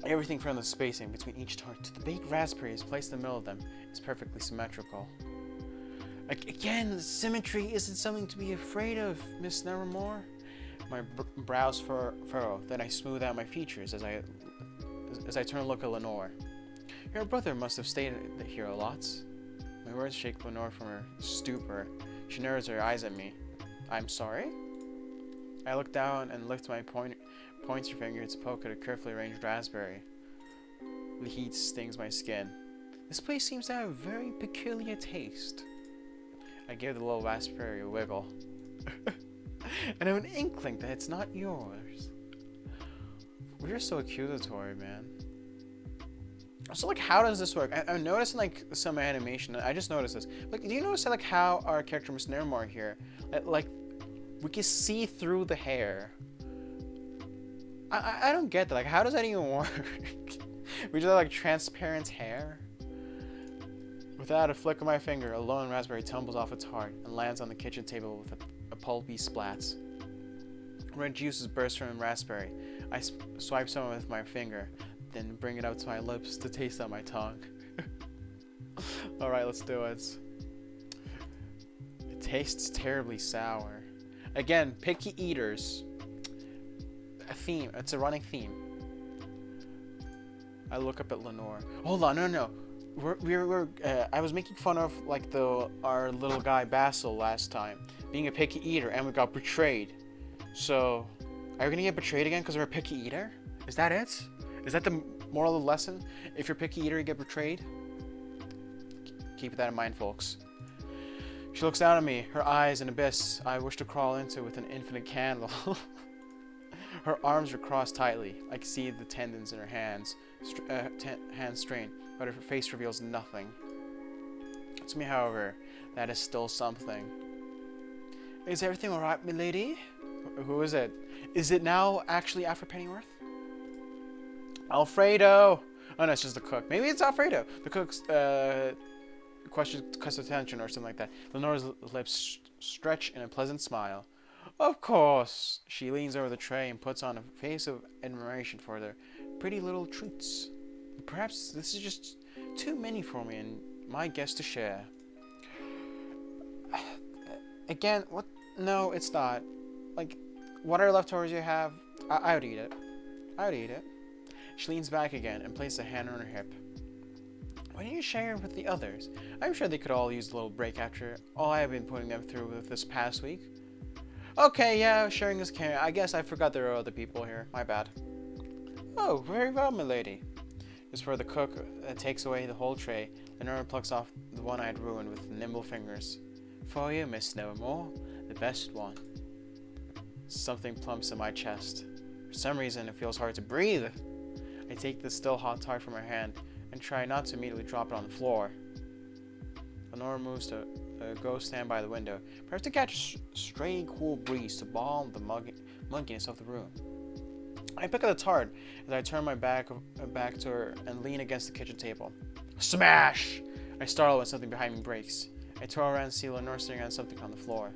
Everything from the spacing between each tart to the baked raspberries placed in the middle of them is perfectly symmetrical. Again, the symmetry isn't something to be afraid of, Miss Nevermore. My brows furrow, then I smooth out my features as I turn to look at Lenore. Your brother must have stayed here a lot. My words shake Lenore from her stupor. She narrows her eyes at me. I'm sorry? I look down and lift my pointer finger to poke at a carefully arranged raspberry. The heat stings my skin. This place seems to have a very peculiar taste. I give the little raspberry a wiggle. And I have an inkling that it's not yours. We're so accusatory, man. So, like, how does this work? I'm noticing, like, some animation. I just noticed this. Like, do you notice, like, how our character, Miss Nevermore here, like, we can see through the hair? I don't get that. Like, how does that even work? We just have, like, transparent hair? Without a flick of my finger, a lone raspberry tumbles off its heart and lands on the kitchen table with a pulpy splat. Red juices burst from the raspberry. I swipe some with my finger, then bring it up to my lips to taste on my tongue. Alright, let's do it. It tastes terribly sour. Again, picky eaters. A theme. It's a running theme. I look up at Lenore. Hold on, no. I was making fun of like our little guy Basil last time, being a picky eater, and we got betrayed. So, are we gonna get betrayed again because we're a picky eater? Is that it? Is that the Moral of the lesson, if you're a picky eater, you get betrayed. Keep that in mind, folks. She looks down at me, her eyes an abyss I wish to crawl into with an infinite candle. Her arms are crossed tightly. I can see the tendons in her hands strain, but her face reveals nothing. To me, however, that is still something. Is everything alright, milady? Who is it? Is it now actually Alfred Pennyworth? Alfredo! Oh no, it's just the cook. Maybe it's Alfredo. The cook's cuts attention or something like that. Lenore's lips stretch in a pleasant smile. Of course. She leans over the tray and puts on a face of admiration for their pretty little treats. Perhaps this is just too many for me and my guest to share. Again, what? No, it's not. Like, what are leftovers you have? I would eat it. I would eat it. She leans back again and places a hand on her hip. Why don't you share with the others? I'm sure they could all use a little break after all I have been putting them through with this past week. Okay, yeah, sharing is caring. I guess I forgot there are other people here. My bad. Oh, very well, milady. Just where the cook takes away the whole tray, Lenore plucks off the one I had ruined with nimble fingers. For you, Miss Snowmore, the best one. Something plumps in my chest. For some reason, it feels hard to breathe. I take the still hot tart from her hand and try not to immediately drop it on the floor. Lenore moves to go stand by the window, perhaps to catch a stray cool breeze to balm the mugginess of the room. I pick up the tart as I turn my back to her and lean against the kitchen table. Smash! I startle when something behind me breaks. I twirl around and see Lenore staring at something on the floor.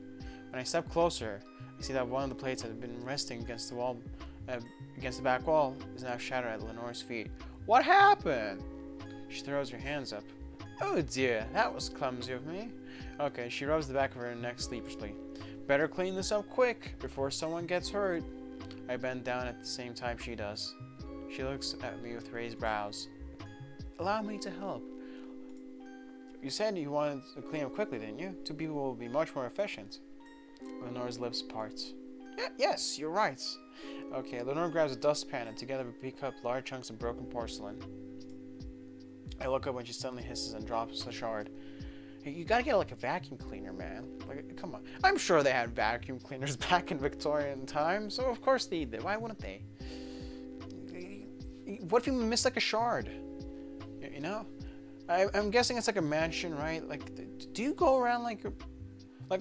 When I step closer, I see that one of the plates that had been resting against the wall, against the back wall, is now shattered at Lenore's feet. What happened? She throws her hands up. Oh dear, that was clumsy of me. Okay, she rubs the back of her neck sleepishly. Better clean this up quick before someone gets hurt. I bend down at the same time she does. She looks at me with raised brows. Allow me to help. You said you wanted to clean up quickly, didn't you? 2 people will be much more efficient. Lenore's lips part. Yes, you're right. Okay, Lenore grabs a dustpan and together we pick up large chunks of broken porcelain. I look up when she suddenly hisses and drops a shard. Hey, you gotta get like a vacuum cleaner, man. Like, come on. I'm sure they had vacuum cleaners back in Victorian times, so of course they did. Why wouldn't they? What if you miss like a shard? You know? I'm guessing it's like a mansion, right? Like, do you go around like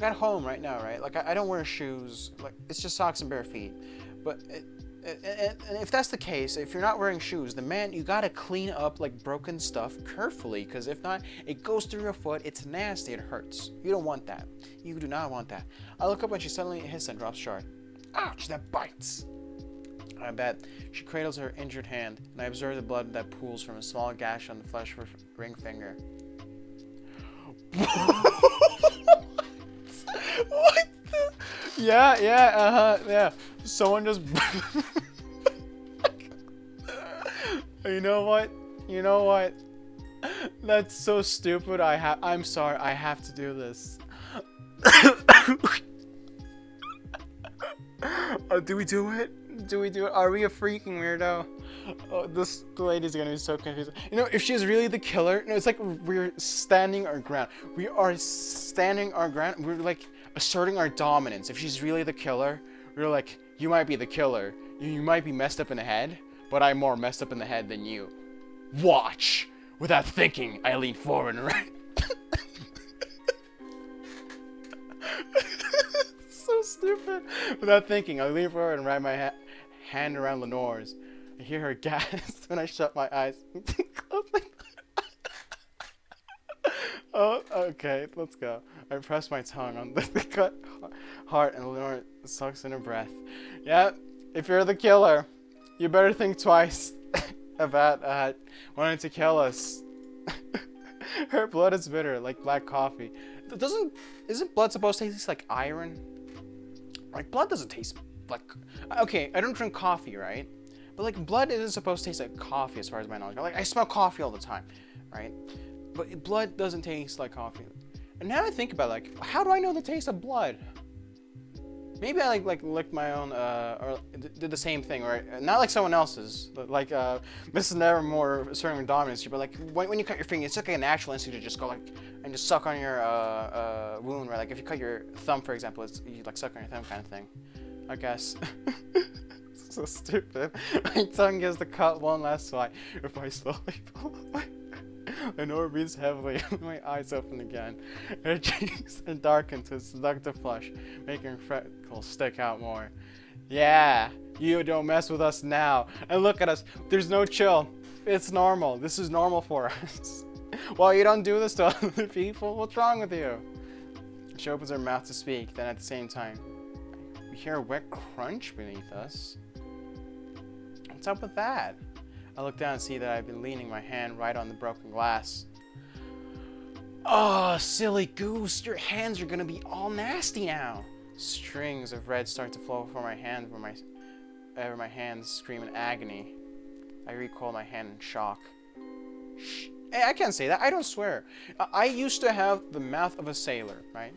at home right now, right? Like, I don't wear shoes. Like, it's just socks and bare feet. But and if that's the case, if you're not wearing shoes, you gotta clean up like broken stuff carefully, because if not, it goes through your foot. It's nasty. It hurts. You don't want that. You do not want that. I look up when she suddenly hits and drops shard. Ouch! That bites. I bet. She cradles her injured hand, and I observe the blood that pools from a small gash on the flesh of her ring finger. What the? Yeah. Someone just... You know what? That's so stupid. I'm sorry. I have to do this. Do we do it? Are we a freaking weirdo? Oh, the lady's gonna be so confused. You know, if she's really the killer, it's like we're standing our ground. We are standing our ground. We're like asserting our dominance. If she's really the killer, we're like, you might be the killer. You might be messed up in the head, but I'm more messed up in the head than you. Watch. Without thinking, I lean forward and right. So stupid. Without thinking, I lean forward and wrap my hand around Lenore's. I hear her gasp when I shut my eyes. Oh, okay, let's go. I press my tongue on the cut heart and Lenore sucks in her breath. Yeah, if you're the killer, you better think twice about wanting to kill us. Her blood is bitter, like black coffee. Isn't blood supposed to taste like iron? Like, blood doesn't taste like... Okay, I don't drink coffee, right? But, like, blood isn't supposed to taste like coffee as far as my knowledge. Like, I smell coffee all the time, right? But blood doesn't taste like coffee. And now I think about it, like, how do I know the taste of blood? Maybe I like licked my own or did the same thing, right? Not like someone else's, but like Mrs. Nevermore asserting dominance. But like when you cut your finger, it's like a natural instinct to just go like and just suck on your wound, right? Like if you cut your thumb, for example, it's you like suck on your thumb kind of thing. I guess. So stupid. My tongue gives the cut one last swipe if I slowly pull away. Lenore breathes heavily. My eyes open again. Her cheeks are darkened to a seductive flush, making her freckles stick out more. Yeah, you don't mess with us now. And look at us. There's no chill. It's normal. This is normal for us. Well, you don't do this to other people. What's wrong with you? She opens her mouth to speak. Then at the same time, we hear a wet crunch beneath us. What's up with that? I look down and see that I've been leaning my hand right on the broken glass. Oh, silly goose, your hands are gonna be all nasty now. Strings of red start to flow from my hand where my hands scream in agony. I recoil my hand in shock. Shh. Hey, I can't say that, I don't swear. I used to have the mouth of a sailor, right?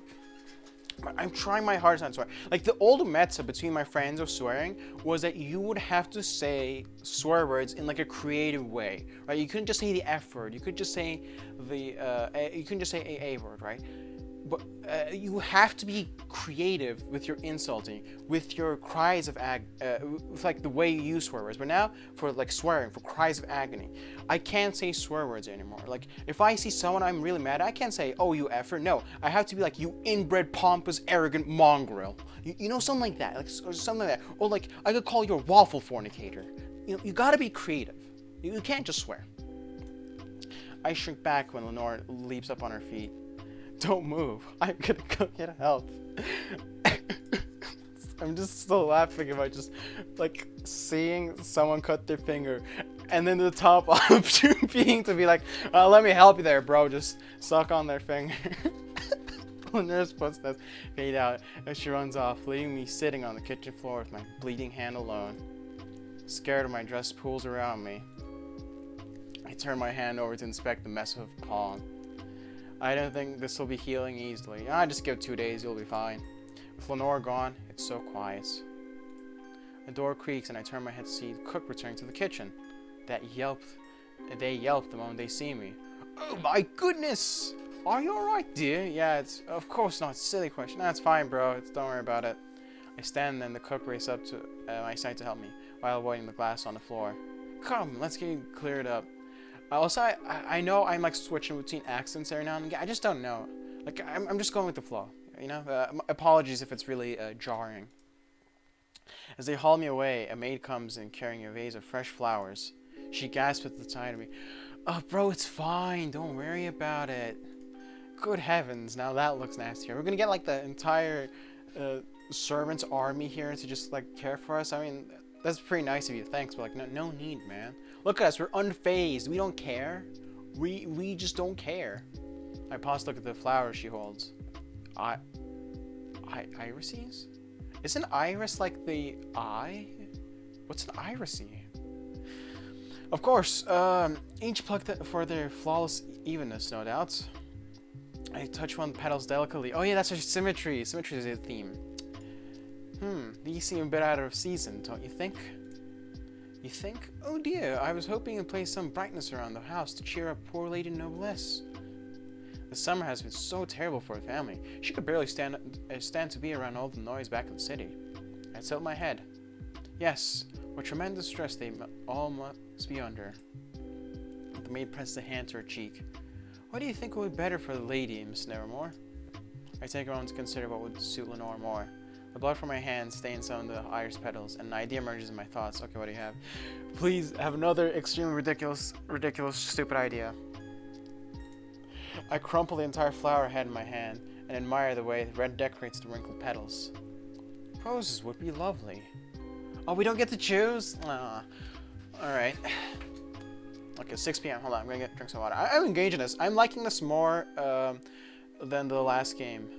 I'm trying my hardest not to swear. Like the old meta between my friends of swearing was that you would have to say swear words in like a creative way, right? You couldn't just say the F word. You could just say you couldn't just say a word, right? But you have to be creative with your insulting, with your cries of with like the way you use swear words. But now for like swearing, for cries of agony, I can't say swear words anymore. Like if I see someone I'm really mad at, I can't say, oh, you effer. No, I have to be like, you inbred, pompous, arrogant mongrel. You know, something like that, like or something like that. Or like I could call you a waffle fornicator. You know, you gotta be creative. You can't just swear. I shrink back when Lenore leaps up on her feet. Don't move. I'm gonna go get help. I'm just still laughing about just like seeing someone cut their finger and then the top option being to be like, let me help you there, bro. Just suck on their finger. Lenore's footsteps fade out as she runs off, leaving me sitting on the kitchen floor with my bleeding hand alone. Scared of my dress pools around me, I turn my hand over to inspect the mess of palm. I don't think this will be healing easily. I just give 2 days, you'll be fine. With Lenore gone, it's so quiet. The door creaks and I turn my head to see the cook returning to the kitchen. They yelp the moment they see me. Oh my goodness! Are you alright, dear? Yeah, it's of course not. Silly question. That's fine, bro. Don't worry about it. I stand and the cook races up to my side to help me while avoiding the glass on the floor. Come, let's get you cleared up. Also, I know I'm like switching between accents every now and again. I just don't know. Like I'm just going with the flow. You know. Apologies if it's really jarring. As they haul me away, a maid comes in carrying a vase of fresh flowers. She gasps at the sight of me. Oh, bro, it's fine. Don't worry about it. Good heavens, now that looks nastier. We're gonna get like the entire servants army here to just like care for us. I mean, that's pretty nice of you. Thanks, but like no need, man. Look at us, we're unfazed. We don't care. We just don't care. I pause to look at the flowers she holds. Irises? Isn't iris like the eye? What's an irisy? Of course, each plucked for their flawless evenness, no doubt. I touch one of the petals delicately. Oh yeah, that's a symmetry. Symmetry is a theme. These seem a bit out of season, don't you think? You think? Oh dear, I was hoping to place some brightness around the house to cheer up poor Lady Noblesse. The summer has been so terrible for the family. She could barely stand to be around all the noise back in the city. I tilt my head. Yes, what tremendous stress they all must be under. The maid pressed a hand to her cheek. What do you think would be better for the lady, Miss Nevermore? I take a moment to consider what would suit Lenore more. The blood from my hand stains some of the iris petals, and an idea emerges in my thoughts. Okay, what do you have? Please have another extremely ridiculous, stupid idea. I crumple the entire flower head in my hand and admire the way the red decorates the wrinkled petals. Roses would be lovely. Oh, we don't get to choose? Alright. Okay, 6 p.m. Hold on, I'm gonna drink some water. I'm engaged in this. I'm liking this more than the last game.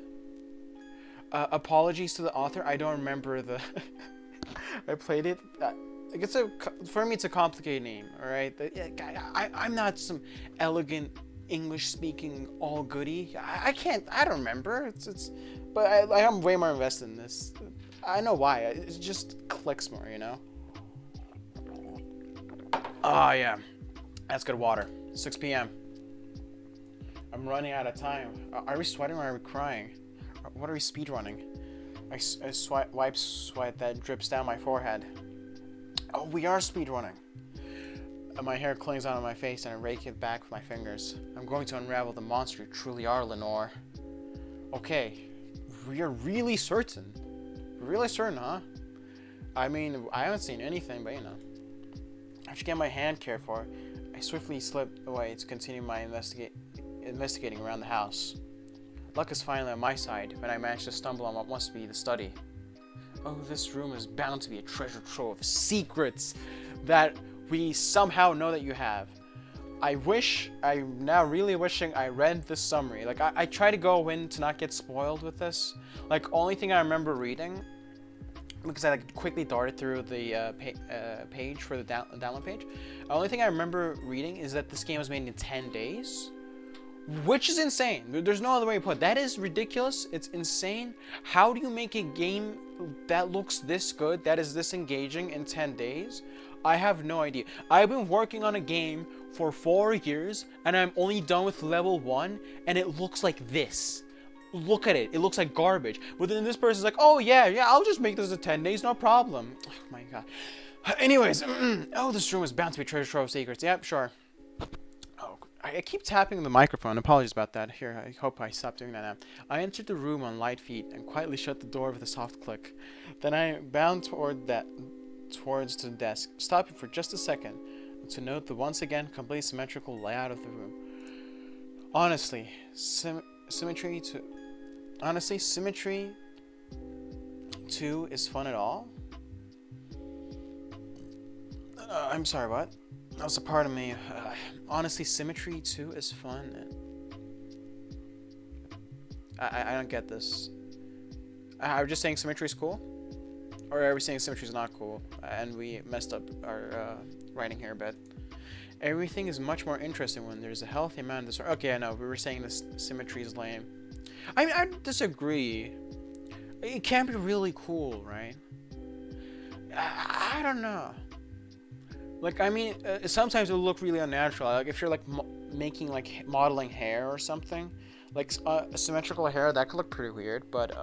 Apologies to the author. I don't remember the... I played it. For me, it's a complicated name, alright? I'm not some elegant English-speaking all-goody. I don't remember. But I'm way more invested in this. I know why. It just clicks more, you know? Oh, yeah. That's good water. 6 p.m. I'm running out of time. Are we sweating or are we crying? What are we speed running? I wipe sweat that drips down my forehead. Oh, we are speed running. My hair clings onto my face and I rake it back with my fingers. I'm going to unravel the monster you truly are, Lenore. Okay, we are really certain. Really certain, huh? I mean, I haven't seen anything, but you know. I should get my hand cared for. I swiftly slip away to continue my investigating around the house. Luck is finally on my side when I manage to stumble on what must be the study. Oh, this room is bound to be a treasure trove of secrets that we somehow know that you have. I'm now really wishing I read this summary. Like, I try to go in to not get spoiled with this. Like, only thing I remember reading, because I like quickly darted through the page for the download page. The only thing I remember reading is that this game was made in 10 days. Which is insane. There's no other way to put it. That is ridiculous. It's insane. How do you make a game that looks this good, that is this engaging in 10 days? I have no idea. I've been working on a game for 4 years, and I'm only done with level 1, and it looks like this. Look at it. It looks like garbage. But then this person's like, oh, yeah, I'll just make this in 10 days, no problem. Oh, my God. Anyways, oh, this room is bound to be treasure trove of secrets. Yep, sure. I keep tapping the microphone. Apologies about that. Here, I hope I stop doing that now. I entered the room on light feet and quietly shut the door with a soft click. Then I bound towards the desk, stopping for just a second to note the once again completely symmetrical layout of the room. Honestly, symmetry 2 is fun at all. I'm sorry, what? That was a part of me. Honestly, Symmetry 2 is fun. I don't get this. Are we just saying Symmetry is cool? Or are we saying Symmetry is not cool? And we messed up our writing here a bit. Everything is much more interesting when there's a healthy amount of this. Okay, I know. We were saying this Symmetry is lame. I mean, I disagree. It can be really cool, right? I don't know. Like, I mean, sometimes it'll look really unnatural. Like, if you're, like, modeling hair or something. Like, symmetrical hair, that could look pretty weird. But,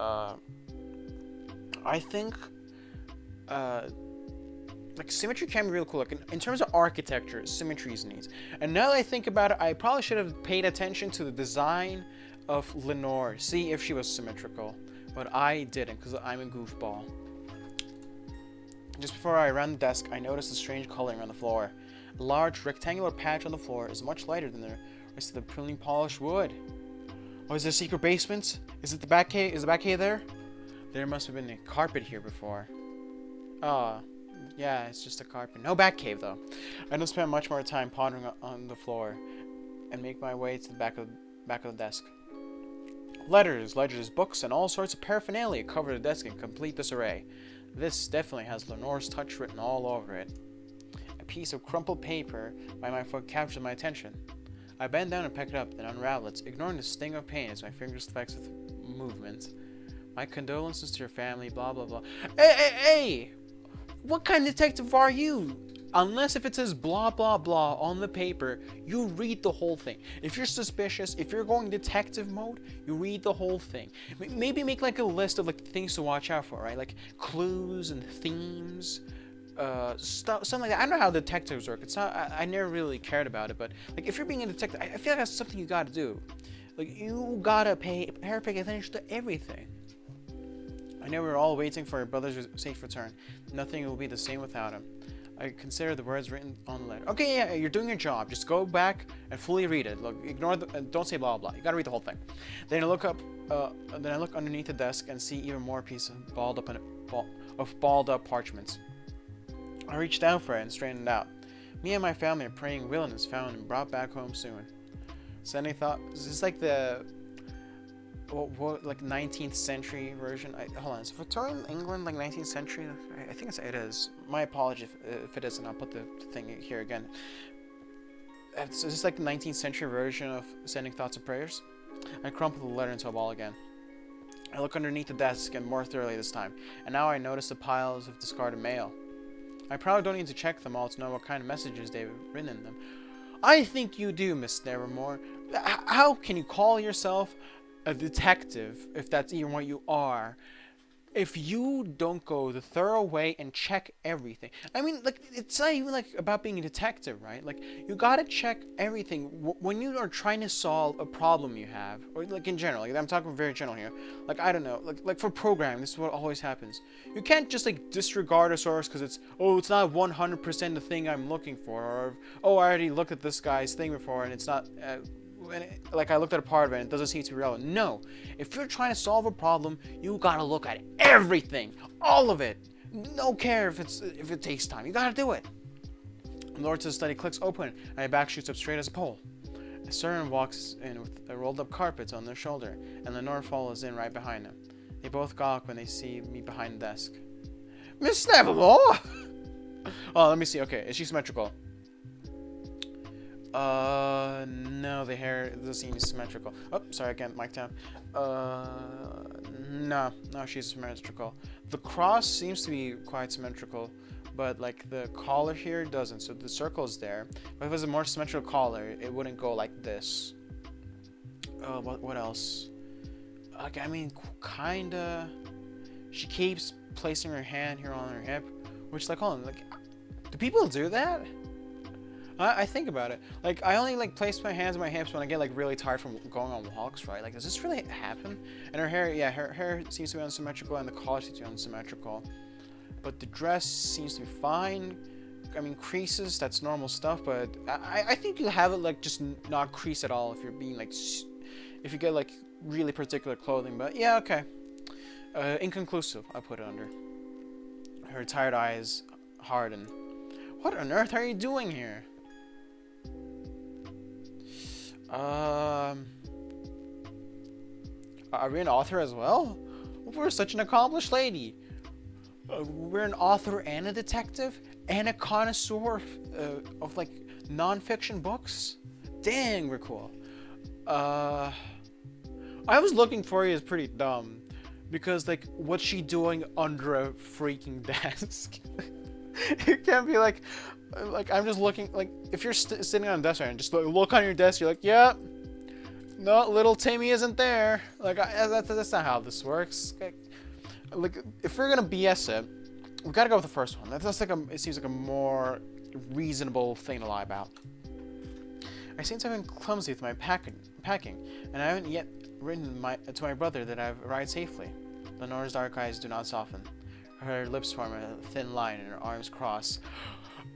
I think, like, symmetry can be really cool. Like, in terms of architecture, symmetry is neat. And now that I think about it, I probably should have paid attention to the design of Lenore. See if she was symmetrical. But I didn't, because I'm a goofball. Just before I ran the desk, I noticed a strange coloring on the floor. A large rectangular patch on the floor is much lighter than the rest of the brilliantly polished wood. Oh, is there a secret basement? Is it the back cave? Is the back cave there? There must have been a carpet here before. Yeah, it's just a carpet. No back cave, though. I don't spend much more time pondering on the floor and make my way to the back of the desk. Letters, ledgers, books, and all sorts of paraphernalia cover the desk in complete disarray. This definitely has Lenore's touch written all over it. A piece of crumpled paper by my foot captured my attention. I bend down and pick it up, then unravel it, ignoring the sting of pain as my fingers flex with movement. My condolences to your family, blah blah blah. Hey! What kind of detective are you? Unless if it says blah blah blah on the paper, you read the whole thing. If you're suspicious, if you're going detective mode, you read the whole thing. Maybe make like a list of like things to watch out for, right? Like clues and themes, stuff, something like that. I don't know how detectives work. It's not. I never really cared about it, but like if you're being a detective, I feel like that's something you gotta do. Like you gotta pay perfect attention to everything. I know we're all waiting for your brother's safe return. Nothing will be the same without him. I consider the words written on the letter. Okay, yeah, you're doing your job. Just go back and fully read it. Look, ignore the, don't say blah blah. You gotta read the whole thing. Then I look underneath the desk and see even more pieces of balled up parchments. I reach down for it and straighten it out. Me and my family are praying Willen is found and brought back home soon. Sending thought. Is this like the like 19th century version? Hold on, is Victorian England like 19th century? I think it is. My apology if it isn't. I'll put the thing here again. Is this like the 19th century version of sending thoughts and prayers? I crumple the letter into a ball again. I look underneath the desk and more thoroughly this time, and now I notice the piles of discarded mail. I probably don't need to check them all to know what kind of messages they've written in them. I think you do, Miss Nevermore. How can you call yourself a detective if that's even what you are? If you don't go the thorough way and check everything. I mean, like, it's not even like about being a detective, right? Like, you gotta check everything when you are trying to solve a problem you have, or like in general. Like, I'm talking very general here. Like, I don't know, like for programming, this is what always happens. You can't just like disregard a source because it's not 100% the thing I'm looking for, or I already looked at this guy's thing before and it's not. Like I looked at a part of it and it doesn't seem to be relevant. No, if you're trying to solve a problem, you gotta look at everything, all of it. No care if it takes time. You gotta do it. The door to the study clicks open and my back shoots up straight as a pole. A servant walks in with a rolled up carpet on their shoulder, and Lenore follows in right behind them. They both gawk when they see me behind the desk. Miss Nevermore! Oh, let me see. Okay, is she symmetrical? No, the hair doesn't seem symmetrical. Oh, sorry, again, mic down. No, she's symmetrical. The cross seems to be quite symmetrical, but like the collar here doesn't. So the circle is there. But if it was a more symmetrical collar, it wouldn't go like this. What else? Like, I mean, kinda. She keeps placing her hand here on her hip, which, like, hold on, like, do people do that? I think about it. Like, I only like place my hands on my hips when I get like really tired from going on walks, right? Like, does this really happen? And her hair, yeah, her hair seems to be unsymmetrical, and the collar seems to be unsymmetrical. But the dress seems to be fine. I mean, creases, that's normal stuff, but I think you have it like just not crease at all if you're being like, if you get like really particular clothing. But yeah, okay. Inconclusive, I put it under. Her tired eyes harden. What on earth are you doing here? Are we an author as well? We're such an accomplished lady. We're an author and a detective and a connoisseur of like non-fiction books. Dang, we're cool. I was looking for you is pretty dumb because like what's she doing under a freaking desk? You can't be like I'm just looking, like if you're sitting on a desk right and just look on your desk, you're like, yep, no, little Timmy isn't there. Like that's not how this works. Like if we're gonna BS it, we gotta go with the first one. That's like it seems like a more reasonable thing to lie about. I seem to have been clumsy with my packing, and I haven't yet written to my brother that I've arrived safely. Lenore's dark eyes do not soften. Her lips form a thin line and her arms cross.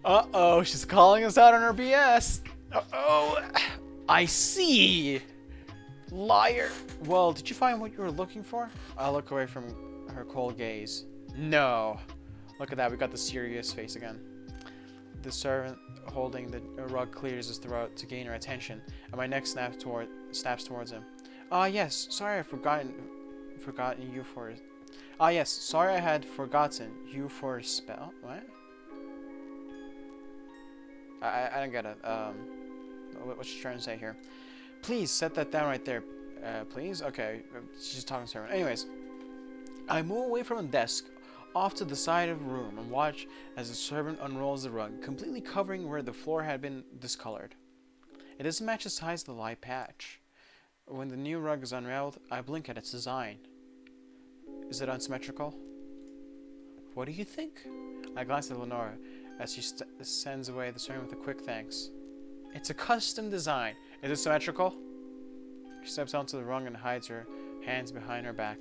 Uh-oh, she's calling us out on her BS. Uh-oh, I see. Liar. Well, did you find what you were looking for? I look away from her cold gaze. No. Look at that, we got the serious face again. The servant holding the rug clears his throat to gain her attention, and my neck snaps towards him. Yes, sorry I've forgotten you for... yes, sorry I had forgotten you for a spell. What? I don't get it. What's she trying to say here? Please, set that down right there. Please? Okay, she's talking to her. Anyways, I move away from the desk, off to the side of the room, and watch as the servant unrolls the rug, completely covering where the floor had been discolored. It doesn't match the size of the light patch. When the new rug is unraveled, I blink at its design. Is it unsymmetrical? What do you think? I glance at Lenore as she sends away the servant with a quick thanks. It's a custom design. Is it symmetrical? She steps onto the rug and hides her hands behind her back.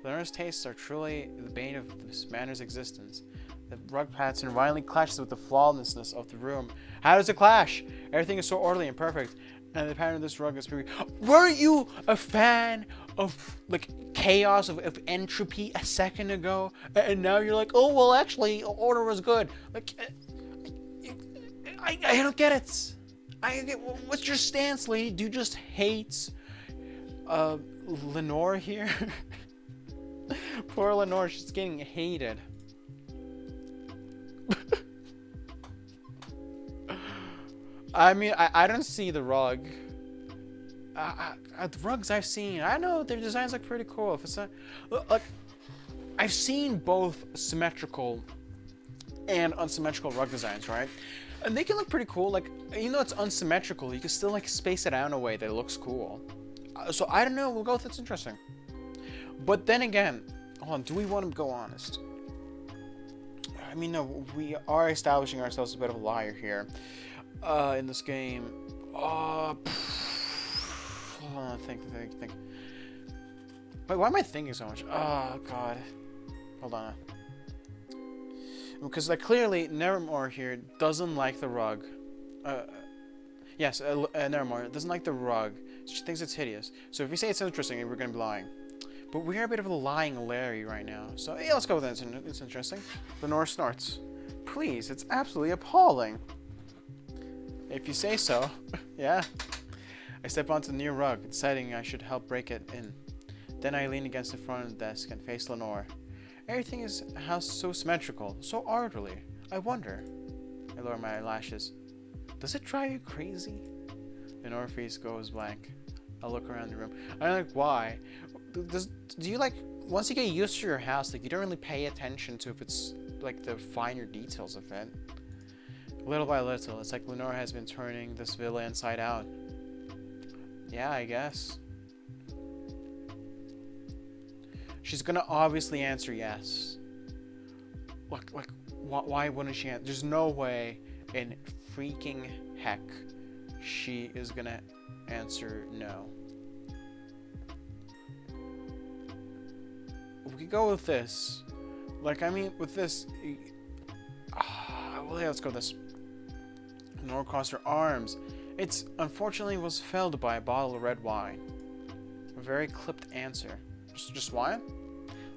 Lenore's tastes are truly the bane of this manner's existence. The rug pattern violently clashes with the flawlessness of the room. How does it clash? Everything is so orderly and perfect, and the pattern of this rug is pretty... Weren't you a fan of, like, chaos, of entropy a second ago? And now you're like, oh, well, actually, order was good. Like, I don't get it. What's your stance, lady? Do you just hate Lenore here? Poor Lenore, she's getting hated. I mean, I don't see the rug. The rugs I've seen, I know their designs look pretty cool. If it's not, like, I've seen both symmetrical and unsymmetrical rug designs, right? And they can look pretty cool. Like, even though it's unsymmetrical, you can still like space it out in a way that it looks cool. So I don't know. We'll go with it's interesting. But then again, hold on. Do we want to go honest? I mean, no. We are establishing ourselves a bit of a liar here in this game. Hold on. Think. Wait, why am I thinking so much? Oh God. Hold on. Because, like, clearly, Nevermore here doesn't like the rug. Yes, Nevermore doesn't like the rug. She thinks it's hideous. So if we say it's interesting, we're going to be lying. But we're a bit of a lying Larry right now. So, yeah, let's go with it. It's interesting. Lenore snorts. Please, it's absolutely appalling. If you say so. Yeah. I step onto the new rug, deciding I should help break it in. Then I lean against the front of the desk and face Lenore. Everything is so symmetrical, so orderly. I wonder. I lower my lashes. Does it drive you crazy? Lenore's face goes blank. I look around the room. I don't like why. Do you like, once you get used to your house, like you don't really pay attention to if it's like the finer details of it. Little by little, it's like Lenore has been turning this villa inside out. Yeah, I guess. She's gonna obviously answer yes. Like, why wouldn't she answer? There's no way in freaking heck she is gonna answer no. We could go with this. Like, I mean, with this... well, yeah, let's go with this. Lenore crossed her arms. It unfortunately was felled by a bottle of red wine. A very clipped answer. Just wine?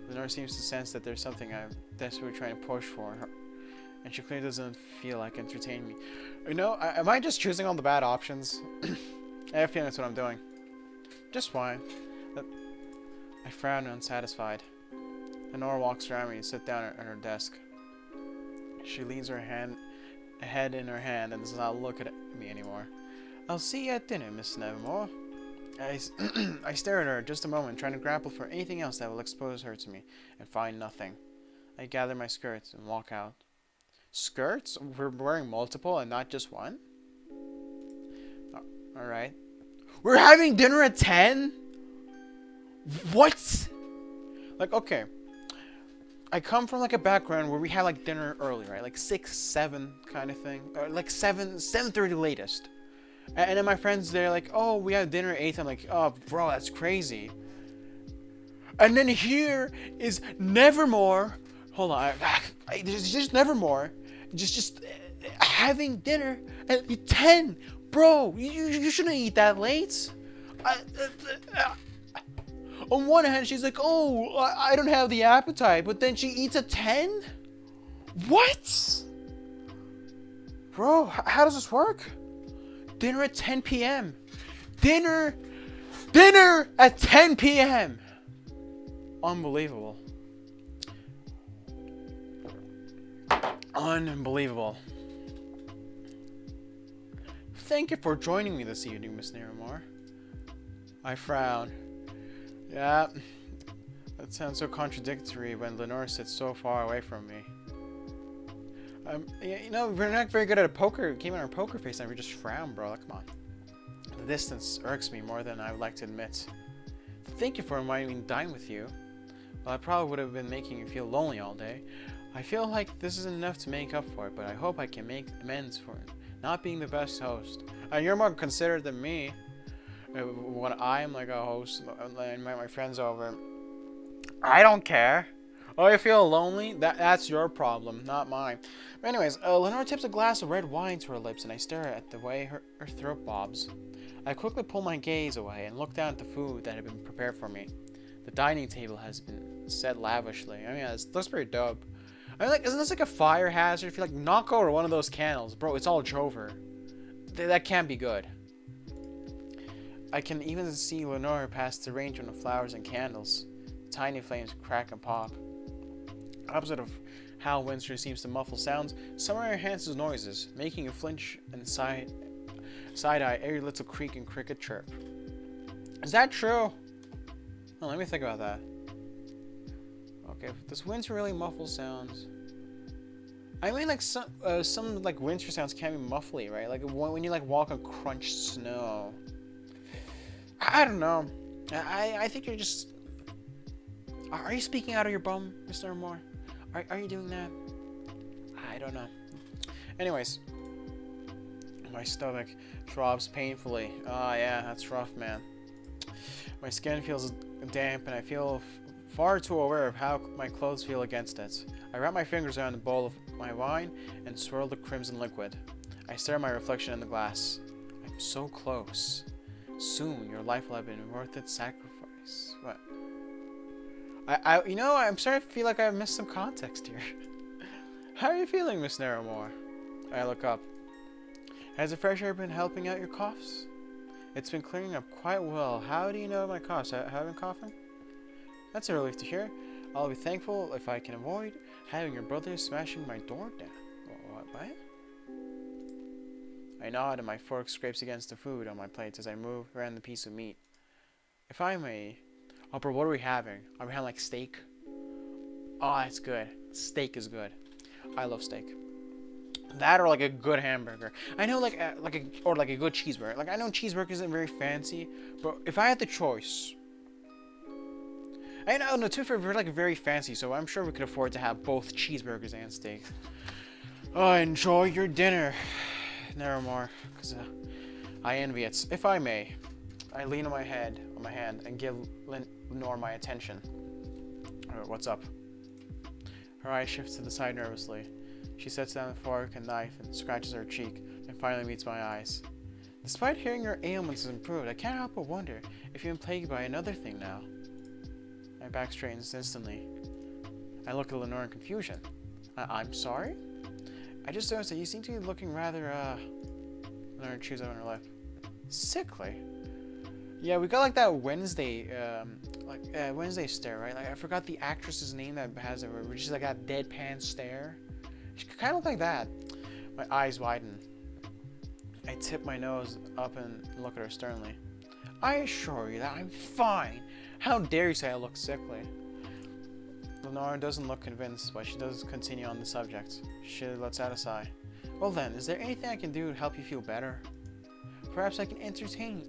Lenore seems to sense that there's something I'm desperately trying to push for her, and she clearly doesn't feel like entertaining me. You know, am I just choosing all the bad options? I have a feeling that's what I'm doing. Just wine. I frown unsatisfied. Lenore walks around me and sits down at her desk. She leans her head in her hand and does not look at me anymore. I'll see you at dinner, Miss Nevermore. I stare at her just a moment, trying to grapple for anything else that will expose her to me, and find nothing. I gather my skirts and walk out. Skirts? We're wearing multiple and not just one? Alright. We're having dinner at 10? What? Like, okay. I come from like a background where we had like dinner early, right? Like 6, 7 kind of thing. Or like 7:30 latest. And then my friends, they're like, oh, we have dinner at 8. I'm like, oh, bro, that's crazy. And then here is Nevermore. Hold on. There's just Nevermore. Just having dinner at 10. Bro, you shouldn't eat that late. On one hand, she's like, oh, I don't have the appetite. But then she eats at 10? What? Bro, how does this work? Dinner at 10 p.m. Dinner at 10 p.m. Unbelievable. Unbelievable. Thank you for joining me this evening, Miss Nevermore. I frown. Yeah, that sounds so contradictory when Lenore sits so far away from me. You know, we're not very good at a poker game on our poker face, and we just frown, bro. Like, come on. The distance irks me more than I would like to admit. Thank you for reminding me to dine with you. Well, I probably would have been making you feel lonely all day. I feel like this is enough to make up for it, but I hope I can make amends for it. Not being the best host. You're more considerate than me. When I'm like a host and I invite my friends over, I don't care. Oh, you feel lonely? That's your problem, not mine. But anyways, Lenore tips a glass of red wine to her lips, and I stare at the way her throat bobs. I quickly pull my gaze away and look down at the food that had been prepared for me. The dining table has been set lavishly. I mean, it looks pretty dope. I mean, like, isn't this like a fire hazard? If you like knock over one of those candles, bro, it's all over. That can't be good. I can even see Lenore past the arrangement of flowers and candles. Tiny flames crack and pop. Opposite of how Windsor seems to muffle sounds, Summer enhances noises, making you flinch and side-eye every little creak and cricket chirp. Is that true? Oh, let me think about that. Okay, does winter really muffle sounds? I mean, like some like winter sounds can be muffly, right? Like when you like walk on crunched snow. I don't know. I think you're just. Are you speaking out of your bum, Mr. Moore? Are you doing that? I don't know. Anyways, my stomach throbs painfully. Oh yeah, that's rough, man. My skin feels damp, and I feel far too aware of how my clothes feel against it. I wrap my fingers around the bowl of my wine and swirl the crimson liquid. I stare at my reflection in the glass. I'm so close. Soon, your life will have been worth its sacrifice. What? I'm starting to feel like I missed some context here. How are you feeling, Miss Narrowmore? I look up. Has the fresh air been helping out your coughs? It's been clearing up quite well. How do you know my coughs? Have I been coughing? That's a relief to hear. I'll be thankful if I can avoid having your brother smashing my door down. What? I nod and my fork scrapes against the food on my plate as I move around the piece of meat. If I may... Oh, bro, what are we having? Are we having, like, steak? Oh, that's good. Steak is good. I love steak. That or, like, a good hamburger. I know, like a good cheeseburger. Like, I know cheeseburger isn't very fancy, but if I had the choice... I know, no, too, we're, like, very fancy, so I'm sure we could afford to have both cheeseburgers and steak. Oh, enjoy your dinner. Never more, because I envy it. If I may, I lean on my hand and give Lenore my attention. What's up? Her eyes shift to the side nervously. She sets down the fork and knife and scratches her cheek and finally meets my eyes. Despite hearing your ailments has improved, I can't help but wonder if you've been plagued by another thing now. My back straightens instantly. I look at Lenore in confusion. I'm sorry? I just noticed that you seem to be looking rather, Lenore chews up on her lip. Sickly? Yeah, we got like that Wednesday stare, right? Like I forgot the actress's name that has it, where she's like that deadpan stare. She kind of look like that. My eyes widen. I tip my nose up and look at her sternly. I assure you that I'm fine. How dare you say I look sickly? Lenore doesn't look convinced, but she does continue on the subject. She lets out a sigh. Well then, is there anything I can do to help you feel better? Perhaps I can entertain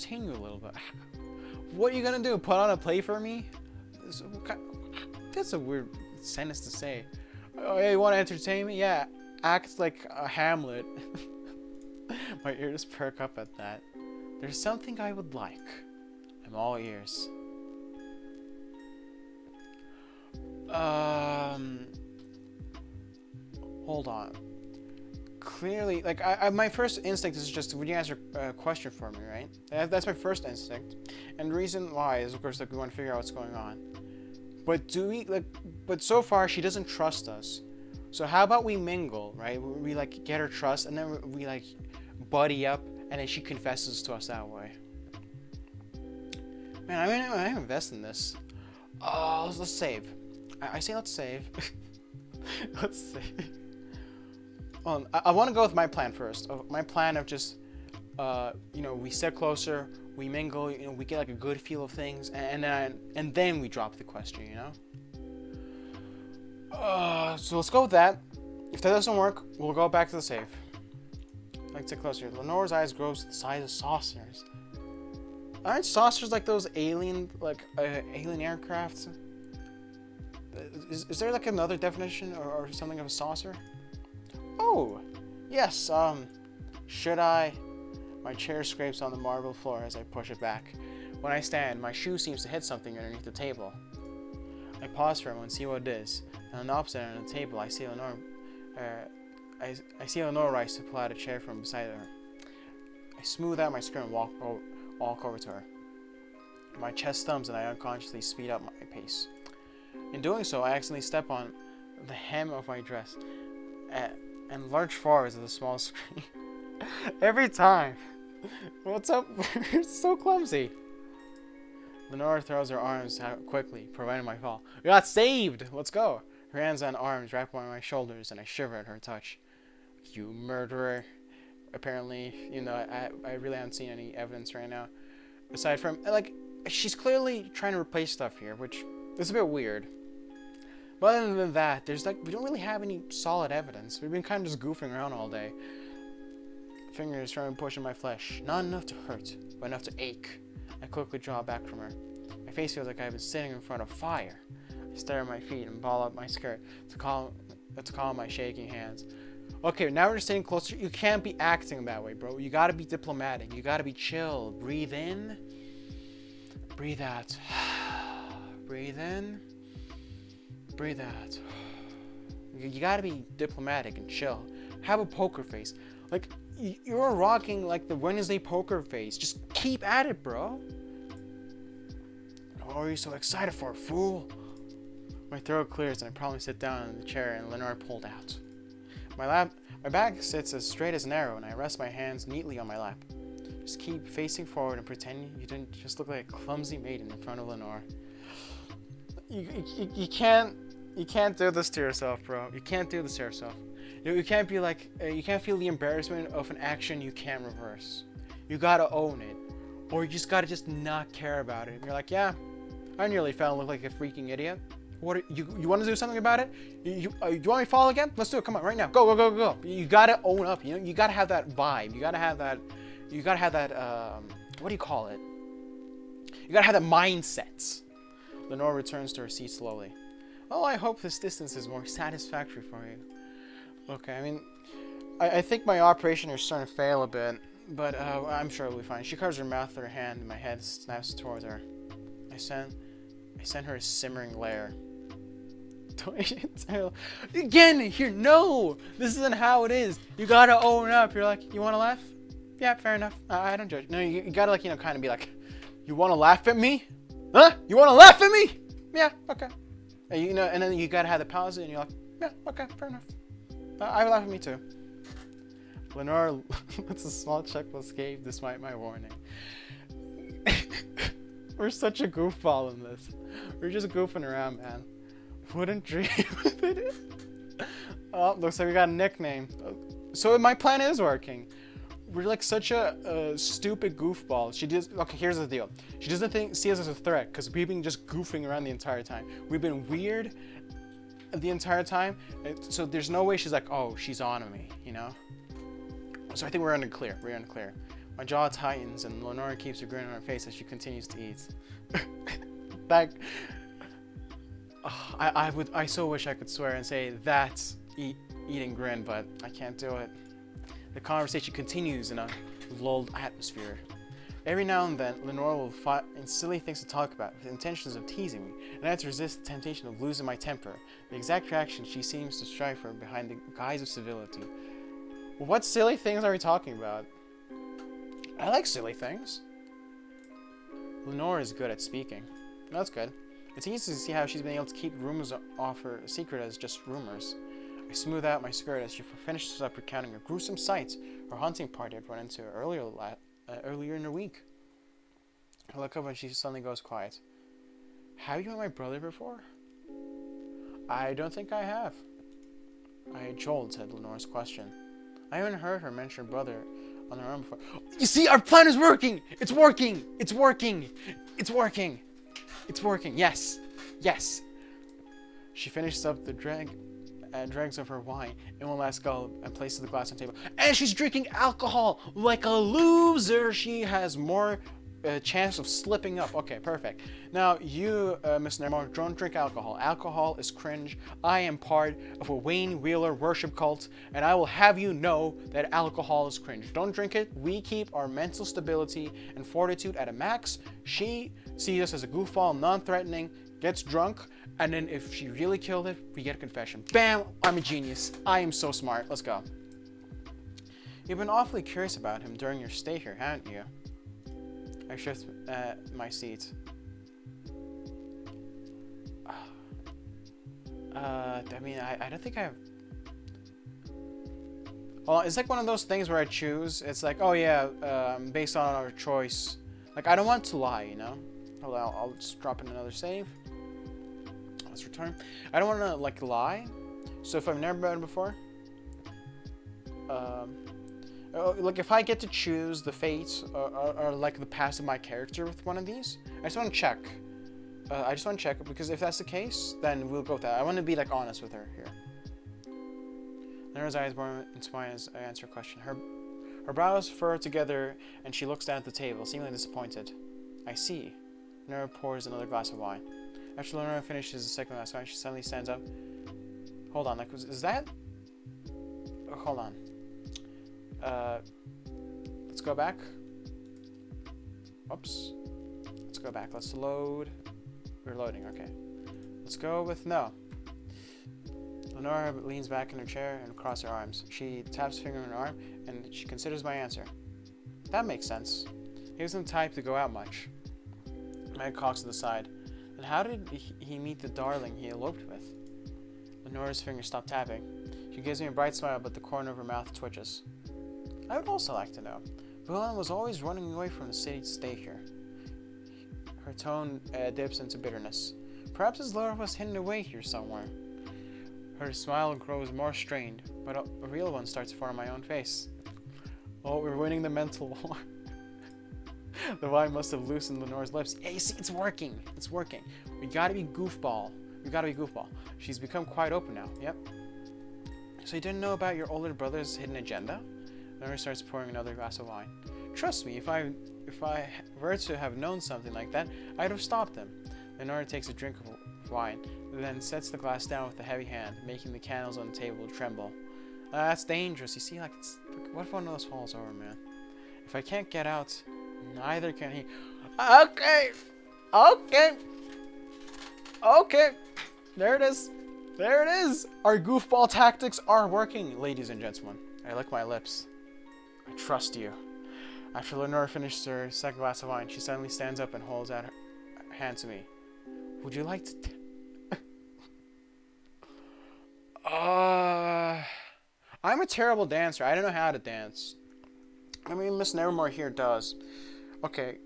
you a little bit. What are you gonna do? Put on a play for me? That's a weird sentence to say. Oh, yeah, you want to entertain me? Yeah, act like a Hamlet. My ears perk up at that. There's something I would like. I'm all ears. Hold on. Clearly, like, my first instinct is just, would you answer a question for me, right? That's my first instinct. And the reason why is, of course, like, we want to figure out what's going on. But but so far, she doesn't trust us. So how about we mingle, right? We like, get her trust, and then we like, buddy up, and then she confesses to us that way. Man, I invest in this. Let's save. I say let's save. Let's save. Well, I want to go with my plan first. My plan of just, we sit closer, we mingle, we get like a good feel of things, and then we drop the question, So let's go with that. If that doesn't work, we'll go back to the save. Like, sit closer. Lenore's eyes grow to the size of saucers. Aren't saucers like those alien aircrafts? Is there like another definition or something of a saucer? Oh, yes, should I? My chair scrapes on the marble floor as I push it back. When I stand, my shoe seems to hit something underneath the table. I pause for a moment and see what it is. And on the opposite end of the table, I see Lenore. I see Lenore rise to pull out a chair from beside her. I smooth out my skirt and walk over to her. My chest thumbs and I unconsciously speed up my pace. In doing so, I accidentally step on the hem of my dress and lurch forward to the small screen. Every time. What's up? You're so clumsy. Lenore throws her arms out quickly, preventing my fall. We got saved! Let's go! Her hands and arms wrap around my shoulders, and I shiver at her touch. You murderer. Apparently, I really haven't seen any evidence right now. Aside from, like, she's clearly trying to replace stuff here, which is a bit weird. But other than that, there's like, we don't really have any solid evidence. We've been kind of just goofing around all day. Fingers trying to push in my flesh. Not enough to hurt, but enough to ache. I quickly draw back from her. My face feels like I've been sitting in front of fire. I stare at my feet and ball up my skirt to calm my shaking hands. Okay, now we're sitting closer. You can't be acting that way, bro. You gotta be diplomatic. You gotta be chill. Breathe in. Breathe out. Breathe in. Breathe out. You gotta be diplomatic and chill. Have a poker face. Like, you're rocking like the Wednesday poker face. Just keep at it, bro. What are you so excited for, fool? My throat clears and I promptly sit down in the chair and Lenore pulled out. My back sits as straight as an arrow and I rest my hands neatly on my lap. Just keep facing forward and pretend you didn't just look like a clumsy maiden in front of Lenore. You can't do this to yourself, bro. You can't do this to yourself. You can't be like, you can't feel the embarrassment of an action you can't reverse. You gotta own it. Or you just gotta just not care about it. And you're like, yeah, I nearly fell and looked like a freaking idiot. What you want to do something about it? You want me to fall again? Let's do it. Come on, right now. Go, go, go, go. You gotta own up. You know, you gotta have that vibe. You gotta have that. You gotta have that. What do you call it? You gotta have that mindset. Lenore returns to her seat slowly. Oh, I hope this distance is more satisfactory for you. Okay, I mean, I think my operation is starting to fail a bit, but I'm sure it'll be fine. She covers her mouth with her hand, and my head snaps towards her. I sent her a simmering glare. Again, here, no! This isn't how it is. You gotta own up. You're like, you wanna laugh? Yeah, fair enough. I don't judge. No, you gotta, like, you know, kind of be like, you wanna laugh at me? Huh? You wanna laugh at me? Yeah, okay. You know, and then you gotta have the pause, and you're like, yeah, okay, fair enough. I laugh at me too. Lenore lets a small chuckle escape despite my warning. We're such a goofball in this. We're just goofing around, man. Wouldn't dream of it. Oh, looks like we got a nickname. So my plan is working. We're like such a stupid goofball. She does. Okay, here's the deal. She doesn't see us as a threat because we've been just goofing around the entire time. We've been weird the entire time. So there's no way she's like, oh, she's on me, you know? So I think we're in the clear. We're in the clear. My jaw tightens and Lenore keeps a grin on her face as she continues to eat. I so wish I could swear and say that's eating grin, but I can't do it. The conversation continues in a lulled atmosphere. Every now and then, Lenore will find silly things to talk about with intentions of teasing me, and I have to resist the temptation of losing my temper. The exact reaction she seems to strive for behind the guise of civility. What silly things are we talking about? I like silly things. Lenore is good at speaking. That's good. It's easy to see how she's been able to keep rumors off her secret as just rumors. I smooth out my skirt as she finishes up recounting her gruesome sights her hunting party had run into earlier in the week. I look up and she suddenly goes quiet. Have you met my brother before? I don't think I have. I jolted at Lenore's question. I haven't heard her mention her brother on her own before. You see, our plan is working! It's working! It's working! It's working! It's working! Yes! Yes! She finishes up the dregs of her wine in one last gulp and places the glass on the table. And she's drinking alcohol like a loser! She has more chance of slipping up. Okay, perfect. Now, you, Miss Nemor, don't drink alcohol. Alcohol is cringe. I am part of a Wayne Wheeler worship cult, and I will have you know that alcohol is cringe. Don't drink it. We keep our mental stability and fortitude at a max. She sees us as a goofball, non-threatening, gets drunk, and then if she really killed it, we get a confession. Bam! I'm a genius. I am so smart. Let's go. You've been awfully curious about him during your stay here, haven't you? I shift my seat. I mean, I don't think I have... Well, it's like one of those things where I choose. It's like, oh yeah, based on our choice. Like, I don't want to lie, you know? Hold on, I'll just drop in another save. Let's return. I don't want to, like, lie. So if I've never met him before, Like, if I get to choose the fate or like the past of my character with one of these, I just want to check. Because if that's the case, then we'll go with that. I want to be like honest with her here. Lenore's eyes burn and smile as I answer her question. Her brows furrow together, and she looks down at the table, seemingly disappointed. I see. Lenore pours another glass of wine. After Lenore finishes the second glass of wine, she suddenly stands up. Hold on, like, is that? Oh, hold on. Let's go back. Oops. Let's go back. Let's load. We're loading, okay. Let's go with no. Lenore leans back in her chair and crosses her arms. She taps her finger on her arm, and she considers my answer. That makes sense. He wasn't the type to go out much. Meg cocks to the side. And how did he meet the darling he eloped with? Lenore's fingers stop tapping. She gives me a bright smile, but the corner of her mouth twitches. I would also like to know. Bulan was always running away from the city to stay here. Her tone dips into bitterness. Perhaps his love was hidden away here somewhere. Her smile grows more strained, but a real one starts to form on my own face. Oh, we're winning the mental war. The wine must have loosened Lenore's lips. Yeah, you see, it's working. It's working. We gotta be goofball. She's become quite open now. Yep. So you didn't know about your older brother's hidden agenda? Lenore starts pouring another glass of wine. Trust me, if I were to have known something like that, I'd have stopped him. Lenore takes a drink of wine, then sets the glass down with a heavy hand, making the candles on the table tremble. That's dangerous. You see, like, what if one of those falls over, man? If I can't get out, neither can he. Okay. There it is. Our goofball tactics are working, ladies and gentlemen. I lick my lips. I trust you. After Lenore finishes her second glass of wine, she suddenly stands up and holds out her hand to me. Would you like to... I'm a terrible dancer. I don't know how to dance. I mean, Miss Nevermore here does. Okay.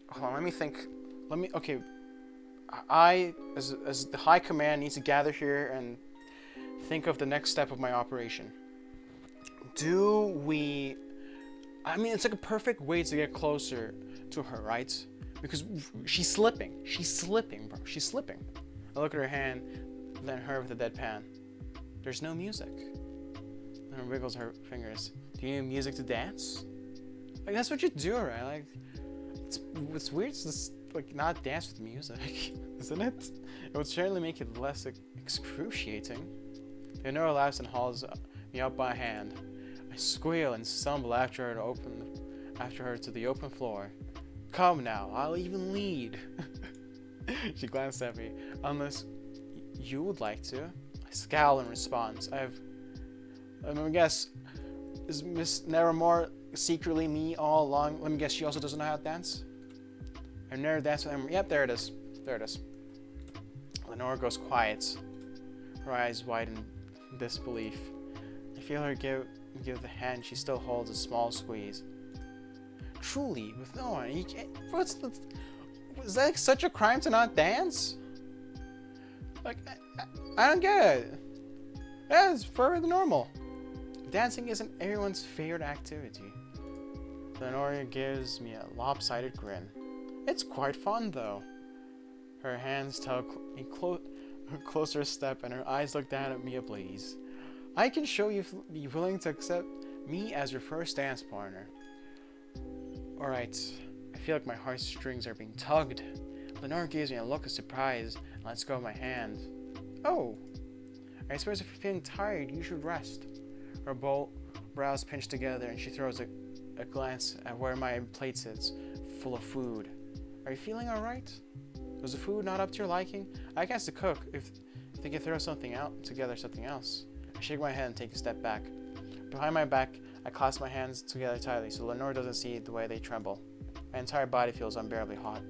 Hold on, let me think. Okay. I, as the High Command, need to gather here and think of the next step of my operation. I mean, it's like a perfect way to get closer to her, right? Because she's slipping. Bro. She's slipping. I look at her hand, then her with a deadpan. There's no music. Then her wiggles her fingers. Do you need music to dance? Like, that's what you do, right? Like, it's weird to just, like, not dance with music, isn't it? It would certainly make it less excruciating. Lenore laughs and hauls me up by a hand. I squeal and stumble after her to the open floor. Come now, I'll even lead. She glanced at me. Unless you would like to. I scowl in response. Let me guess. Is Miss Nevermore secretly me all along? Let me guess, she also doesn't know how to dance? I've never danced with him. Yep, there it is. Lenore goes quiet. Her eyes widen in disbelief. I feel her give the hand she still holds a small squeeze. Truly, with no one, you can't. Is that like such a crime to not dance? Like, I don't get it. Yeah, it's perfectly normal. Dancing isn't everyone's favorite activity. Lenore gives me a lopsided grin. It's quite fun, though. Her hands tug a closer step, and her eyes look down at me ablaze. I can show you be willing to accept me as your first dance partner. Alright, I feel like my heartstrings are being tugged. Lenore gives me a look of surprise and lets go of my hand. Oh, I suppose if you're feeling tired, you should rest. Her brows pinch together and she throws a glance at where my plate sits, full of food. Are you feeling alright? Was the food not up to your liking? I guess to cook if they could throw something else. I shake my head and take a step back. Behind my back, I clasp my hands together tightly so Lenore doesn't see the way they tremble. My entire body feels unbearably hot.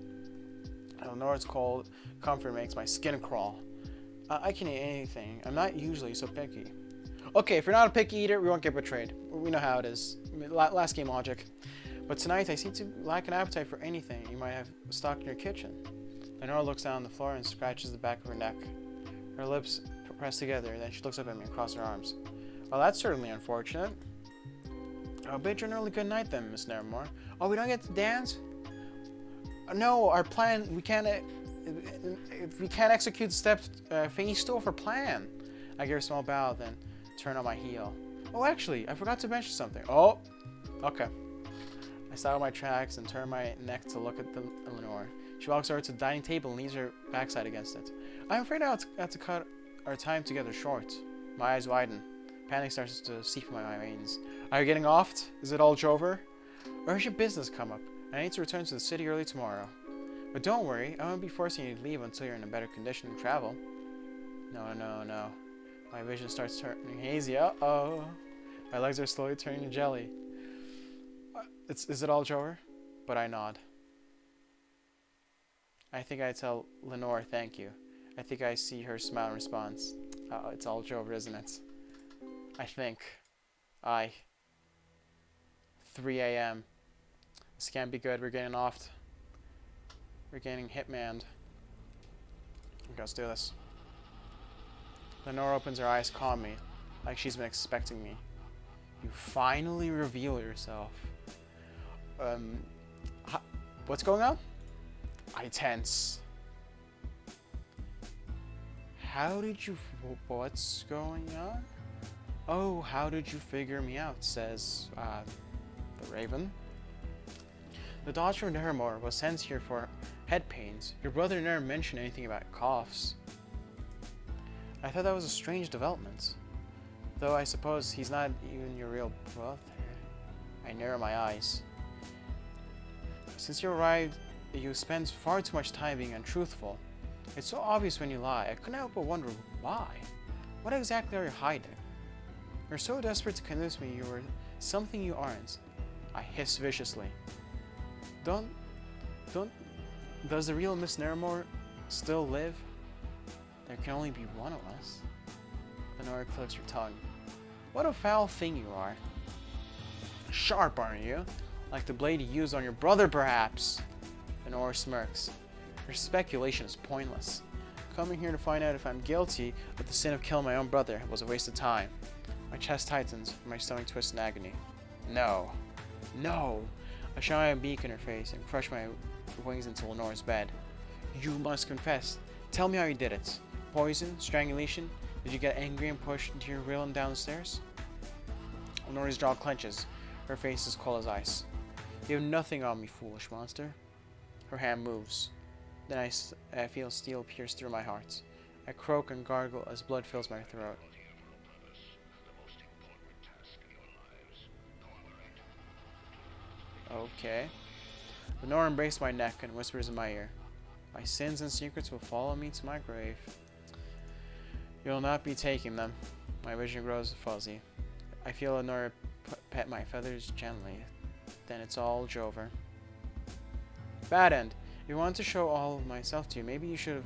Lenore's cold comfort makes my skin crawl. I can eat anything. I'm not usually so picky. Okay, if you're not a picky eater, we won't get betrayed. We know how it is. Last game logic. But tonight, I seem to lack an appetite for anything you might have stocked in your kitchen. Lenore looks down on the floor and scratches the back of her neck. Her lips press together, then she looks up at me and crosses her arms. Well, that's certainly unfortunate. I'll bid you an early good night then, Miss Nevermore. Oh, we don't get to dance? No, our plan, we can't execute steps Fanny stole for plan. I give her a small bow, then turn on my heel. Oh, actually, I forgot to mention something. Oh, okay. I stop my tracks and turn my neck to look at Lenore. She walks over to the dining table and leans her backside against it. I'm afraid I'll have to cut our time together short. My eyes widen. Panic starts to seep in my veins. Are you getting off? Is it all over? Or has your business come up? I need to return to the city early tomorrow. But don't worry, I won't be forcing you to leave until you're in a better condition to travel. No. My vision starts turning hazy. Uh-oh. My legs are slowly turning to jelly. Is it all over? But I nod. I think I tell Lenore thank you. I think I see her smile in response. It's all over, isn't it? I think. 3 a.m. This can't be good. We're getting offed. We're getting hitmaned. Okay, let's do this. Lenore opens her eyes calmly, like she's been expecting me. You finally reveal yourself. What's going on? I tense. What's going on? Oh, how did you figure me out, says, the Raven. The daughter of Nevermore was sent here for head pains. Your brother never mentioned anything about coughs. I thought that was a strange development. Though I suppose he's not even your real brother. I narrow my eyes. Since you arrived, you spend far too much time being untruthful. It's so obvious when you lie. I couldn't help but wonder why. What exactly are you hiding? You're so desperate to convince me you were something you aren't. I hiss viciously. Does the real Miss Nevermore still live? There can only be one of us. Lenore clicks her tongue. What a foul thing you are. Sharp, aren't you? Like the blade you used on your brother, perhaps. Lenore smirks. Your speculation is pointless. Coming here to find out if I'm guilty of the sin of killing my own brother was a waste of time. My chest tightens, and my stomach twists in agony. No. I shine my beak in her face and crush my wings into Lenore's bed. You must confess. Tell me how you did it. Poison? Strangulation? Did you get angry and push into your will and down the stairs? Lenore's jaw clenches. Her face is cold as ice. You have nothing on me, foolish monster. Her hand moves. Then I feel steel pierce through my heart. I croak and gargle as blood fills my throat. Okay. Lenore embraced my neck and whispers in my ear. My sins and secrets will follow me to my grave. You'll not be taking them. My vision grows fuzzy. I feel Lenore pet my feathers gently. Then it's all over. Bad end. If you want to show all of myself to you, maybe you should have...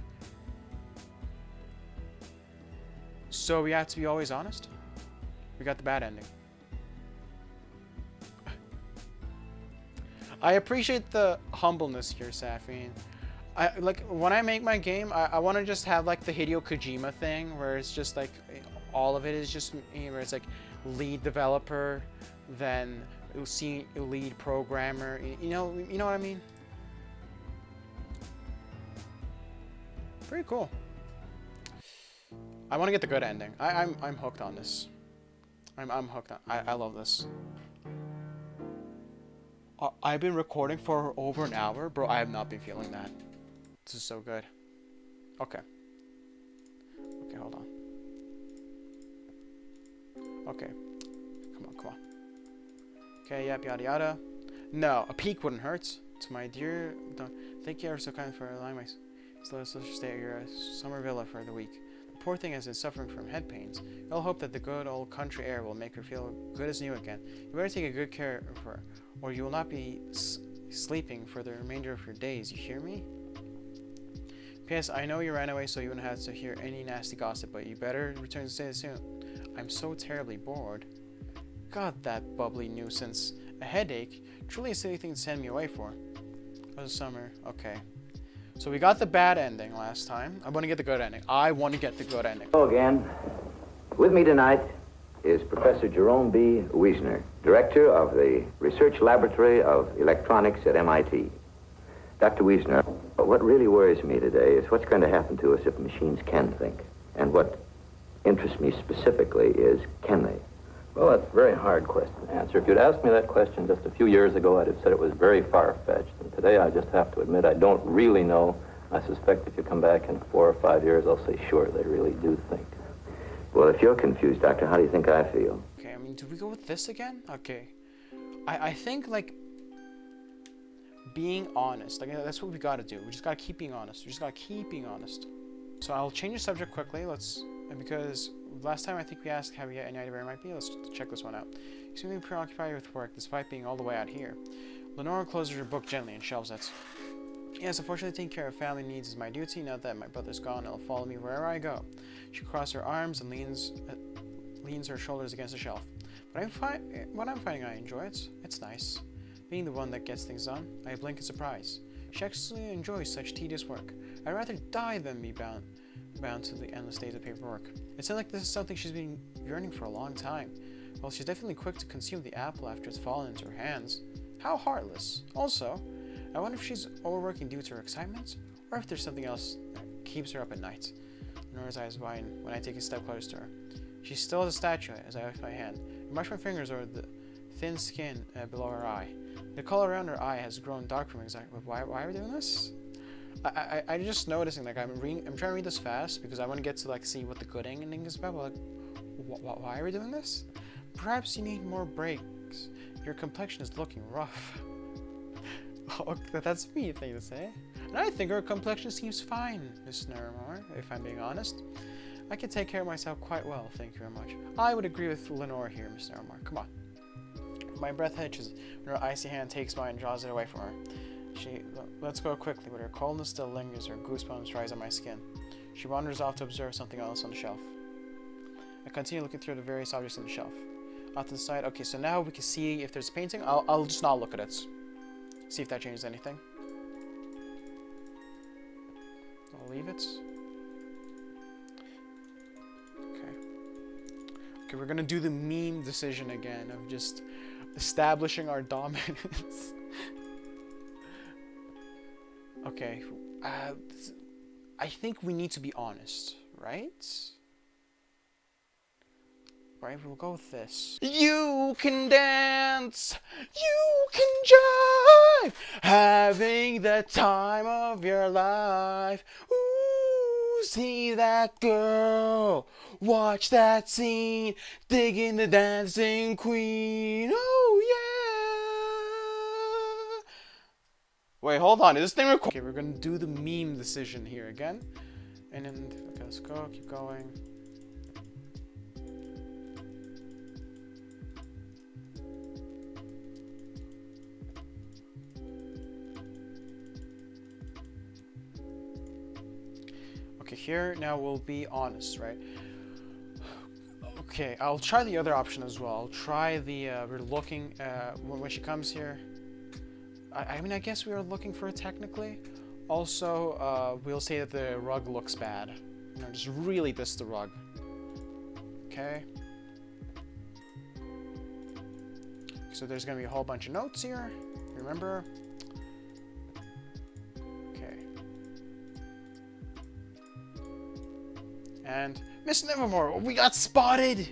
So we have to be always honest? We got the bad ending. I appreciate the humbleness here, Saffeine. Like, when I make my game, I want to just have, like, the Hideo Kojima thing, where it's just, like, all of it is just, where it's, like, lead developer, then lead programmer, you know what I mean? Pretty cool. I want to get the good ending. I'm hooked on this. I'm hooked on. I love this. I've been recording for over an hour, bro. I have not been feeling that. This is so good. Okay. Okay, hold on. Okay. Come on. Okay, yep, yada yada. No, a peek wouldn't hurt. To my dear, thank you ever so kindly for allowing my slow social stay at your summer villa for the week. The poor thing has been suffering from head pains. I'll hope that the good old country air will make her feel good as new again. You better take a good care of her, or you will not be sleeping for the remainder of your days. You hear me? P.S. I know you ran away, so you wouldn't have to hear any nasty gossip, but you better return to stay soon. I'm so terribly bored. God, that bubbly nuisance. A headache? Truly a silly thing to send me away for. Oh, summer. Okay. So we got the bad ending last time. I want to get the good ending. I want to get the good ending. Hello again. With me tonight, is Professor Jerome B. Wiesner, director of the Research Laboratory of Electronics at MIT. Dr. Wiesner, what really worries me today is what's going to happen to us if machines can think. And what interests me specifically is, can they? Well, that's a very hard question to answer. If you'd asked me that question just a few years ago, I'd have said it was very far-fetched. And today, I just have to admit, I don't really know. I suspect if you come back in 4 or 5 years, I'll say, sure, they really do think. Well, if you're confused, Doctor, how do you think I feel? Okay, I mean, do we go with this again? Okay. I think, like, being honest. Like, that's what we gotta do. We just gotta keep being honest. We just gotta keep being honest. So I'll change the subject quickly. Because last time I think we asked, have you any idea where it might be? Let's check this one out. You seem to be preoccupied with work, despite being all the way out here. Lenora closes her book gently and shelves it. Yes, unfortunately, taking care of family needs is my duty. Now that my brother's gone, it'll follow me wherever I go. She crosses her arms and leans her shoulders against the shelf. But what I'm finding I enjoy it. It's nice. Being the one that gets things done, I blink in surprise. She actually enjoys such tedious work. I'd rather die than be bound to the endless days of paperwork. It sounds like this is something she's been yearning for a long time. Well, she's definitely quick to consume the apple after it's fallen into her hands. How heartless. Also, I wonder if she's overworking due to her excitement, or if there's something else that keeps her up at night. Nora's eyes widen when I take a step closer to her. She's still as a statue as I lift my hand. I brush my fingers over the thin skin below her eye. The color around her eye has grown dark from exactly. Why are we doing this? I'm just noticing, like, I'm trying to read this fast because I want to get to, like, see what the good ending is about, but, like, why are we doing this? Perhaps you need more breaks. Your complexion is looking rough. Oh, that's a mean thing to say. And I think her complexion seems fine, Miss Nevermore, if I'm being honest. I can take care of myself quite well, thank you very much. I would agree with Lenore here, Miss Nevermore. Come on. My breath hitches when her icy hand takes mine and draws it away from her. She lets go quickly, but her coldness still lingers. Her goosebumps rise on my skin. She wanders off to observe something else on the shelf. I continue looking through the various objects on the shelf. Off to the side. Okay, so now we can see if there's a painting. I'll just not look at it. See if that changes anything. I'll leave it. Okay, we're gonna do the meme decision again of just establishing our dominance. Okay, I think we need to be honest, right? Right, we'll go with this. You can dance, you can jive, having the time of your life. Ooh, see that girl, watch that scene, digging the dancing queen. Oh yeah. Wait, hold on. Is this thing recording? Okay, we're gonna do the meme decision here again. And then, okay, let's go, keep going. Okay, here now we'll be honest, right? Okay, I'll try the other option as well. I'll try the, we're looking, when she comes here. I mean, I guess we were looking for it technically. Also, we'll say that the rug looks bad. You know, just really diss the rug. Okay. So there's gonna be a whole bunch of notes here. Remember? Okay. And Miss Nevermore, we got spotted.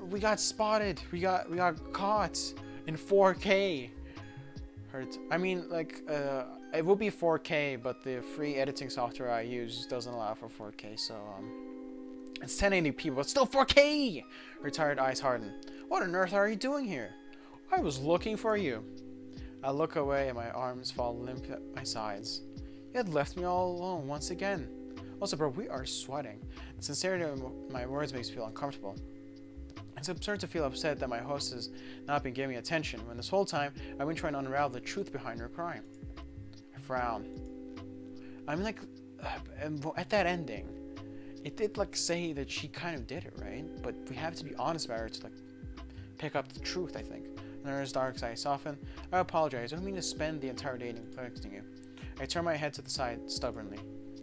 We got spotted. We got caught in 4K. I mean, like, it will be 4K, but the free editing software I use doesn't allow for 4K, so, it's 1080p, but still 4K! Her tired eyes harden. What on earth are you doing here? I was looking for you. I look away and my arms fall limp at my sides. You had left me all alone once again. Also, bro, we are sweating. The sincerity of my words makes me feel uncomfortable. It's absurd to feel upset that my host has not been giving me attention, when this whole time I've been trying to unravel the truth behind her crime. I frown. I mean, like, at that ending, it did, like, say that she kind of did it, right? But we have to be honest about her to, like, pick up the truth, I think. Nora's dark eyes soften. I apologize. I don't mean to spend the entire day neglecting you. I turn my head to the side stubbornly.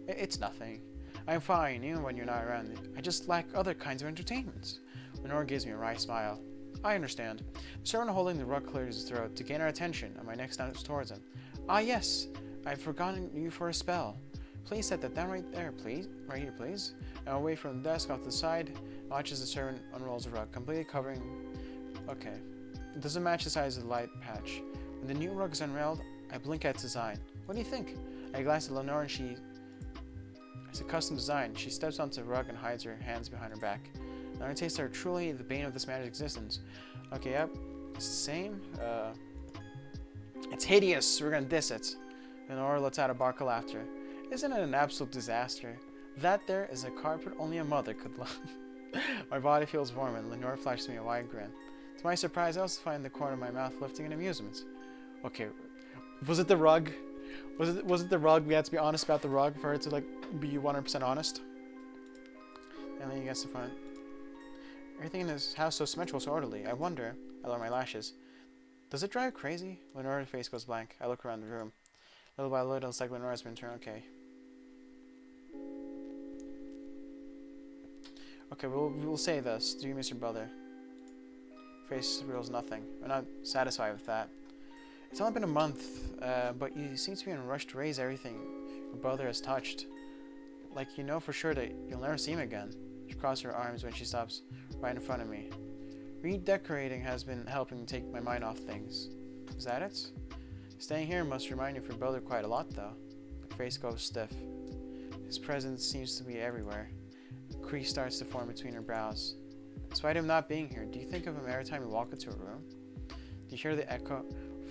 It's nothing. I'm fine, even when you're not around. I just lack other kinds of entertainment. Lenore gives me a wry smile. I understand. The servant holding the rug clears his throat to gain our attention on my next steps towards him. Ah, yes. I've forgotten you for a spell. Please set that down right there, please. Right here, please. And away from the desk off to the side, watches the servant unrolls the rug, completely covering... Okay. It doesn't match the size of the light patch. When the new rug is unrailed, I blink at its design. What do you think? I glance at Lenore and she... It's a custom design. She steps onto the rug and hides her hands behind her back. Now her tastes are truly the bane of this man's existence. Okay, yep. It's the same. It's hideous. We're gonna diss it. Lenore lets out a bark of laughter. Isn't it an absolute disaster? That there is a carpet only a mother could love. My body feels warm and Lenore flashes me a wide grin. To my surprise, I also find the corner of my mouth lifting in amusement. Okay, was it the rug? Was it the rug? We had to be honest about the rug for her to like be 100% honest. And then he gets to front. Everything in this house so symmetrical, so orderly. I wonder. I lower my lashes. Does it drive you crazy? Lenore's face goes blank. I look around the room. Little by little, it's like Lenore's been turned okay. Okay, we'll say this. Do you miss your brother? Face reveals nothing. I'm not satisfied with that. It's only been a month, but you seem to be in a rush to raise everything your brother has touched. Like you know for sure that you'll never see him again. She crosses her arms when she stops right in front of me. Redecorating has been helping take my mind off things. Is that it? Staying here must remind you of your brother quite a lot, though. Her face goes stiff. His presence seems to be everywhere. A crease starts to form between her brows. Despite him not being here, do you think of him every time you walk into a room? Do you hear the echo?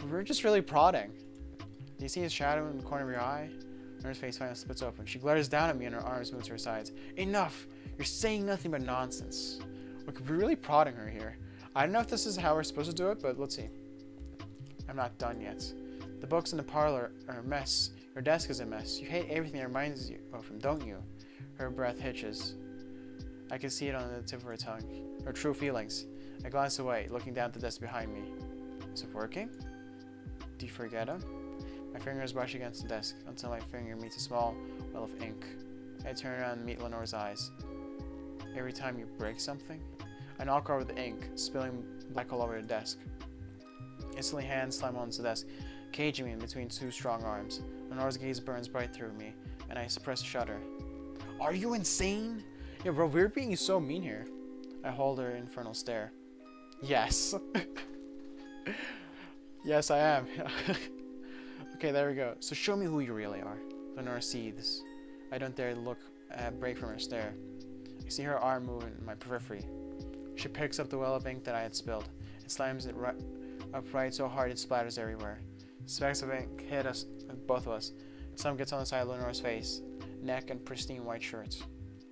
We're just really prodding. Do you see his shadow in the corner of your eye? Her face finally splits open. She glares down at me and her arms move to her sides. Enough! You're saying nothing but nonsense. We're really prodding her here. I don't know if this is how we're supposed to do it, but let's see. I'm not done yet. The books in the parlor are a mess. Your desk is a mess. You hate everything that reminds you of him, don't you? Her breath hitches. I can see it on the tip of her tongue. Her true feelings. I glance away, looking down at the desk behind me. Is it working? Do you forget him? My fingers brush against the desk until my finger meets a small well of ink. I turn around and meet Lenore's eyes. Every time you break something? I knock over the ink, spilling black all over the desk. Instantly hands slam onto the desk, caging me in between two strong arms. Lenore's gaze burns bright through me, and I suppress a shudder. Are you insane? Yeah, bro, we're being so mean here. I hold her infernal stare. Yes. Yes, I am. Okay, there we go. So show me who you really are. Lenore seethes. I don't dare look break from her stare. I see her arm move in my periphery. She picks up the well of ink that I had spilled and slams it upright so hard it splatters everywhere. Specks of ink hit us, both of us. Some gets on the side of Lenore's face, neck, and pristine white shirts.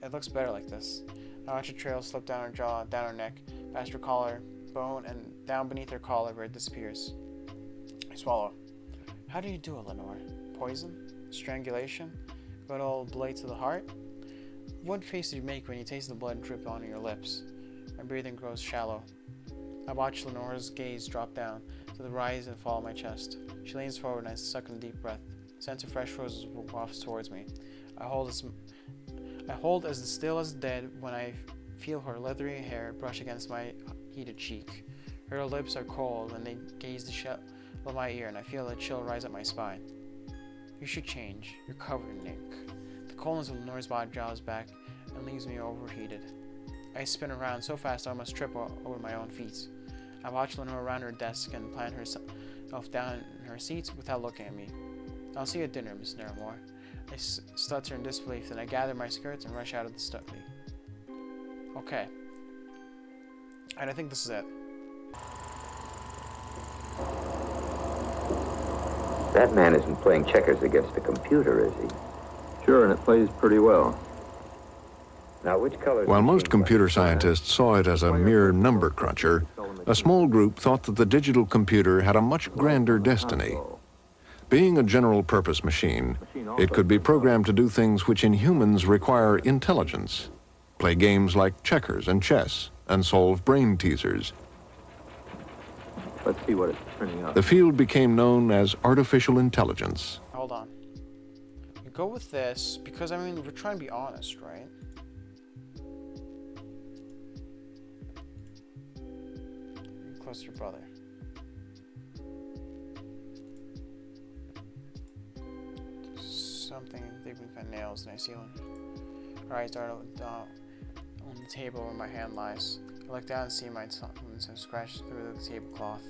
It looks better like this. I watch a trail slip down her jaw, down her neck, past her collar, bone, and down beneath her collar where it disappears. I swallow. How do you do it, Lenore? Poison? Strangulation? Good old blade to the heart? What face did you make when you tasted the blood drip onto your lips? My breathing grows shallow. I watch Lenore's gaze drop down to the rise and fall of my chest. She leans forward and I suck in a deep breath. The scent of fresh roses wafts towards me. I hold as still as dead when I feel her leathery hair brush against my heated cheek. Her lips are cold and they gaze the shell of my ear, and I feel a chill rise up my spine. You should change. You're covered in ink. The coldness of Lenore's body draws back and leaves me overheated. I spin around so fast I almost trip over my own feet. I watch Lenore around her desk and plant herself down in her seat without looking at me. I'll see you at dinner, Miss Naramore. I stutter in disbelief, then I gather my skirts and rush out of the study. Okay. And I think this is it. That man isn't playing checkers against a computer, is he? Sure, and it plays pretty well. Now, which color? While most computer scientists saw it as a mere number cruncher, a small group thought that the digital computer had a much grander destiny. Being a general-purpose machine, it could be programmed to do things which in humans require intelligence, play games like checkers and chess, and solve brain teasers. Let's see what it's printing out. The field became known as artificial intelligence. Hold on. We go with this because, I mean, we're trying to be honest, right? close to your brother. Something digging my nails, and I see one. Her eyes dart on the table where my hand lies. I look down and see my tongues have scratched through the tablecloth.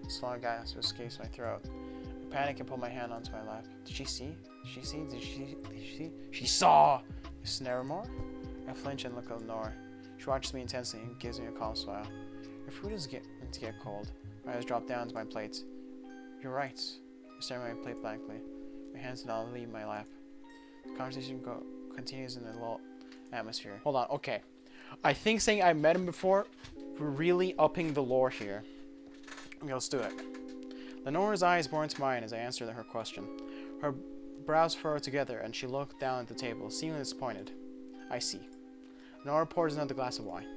A small gasp escapes my throat. I panic and pull my hand onto my lap. Did she see? Did she see? Did she see? She saw! Is there more? I flinch and look at Lenore. She watches me intensely and gives me a calm smile. Her food is getting to get cold. My eyes drop down to my plate. You're right. I stare at my plate blankly. My hands do not leave my lap. The conversation continues in a lull atmosphere. Hold on, okay. I think saying I met him before, we're really upping the lore here. Okay, let's do it. Lenore's eyes bore into mine as I answered her question. Her brows furrowed together and she looked down at the table, seemingly disappointed. I see. Lenore pours another glass of wine.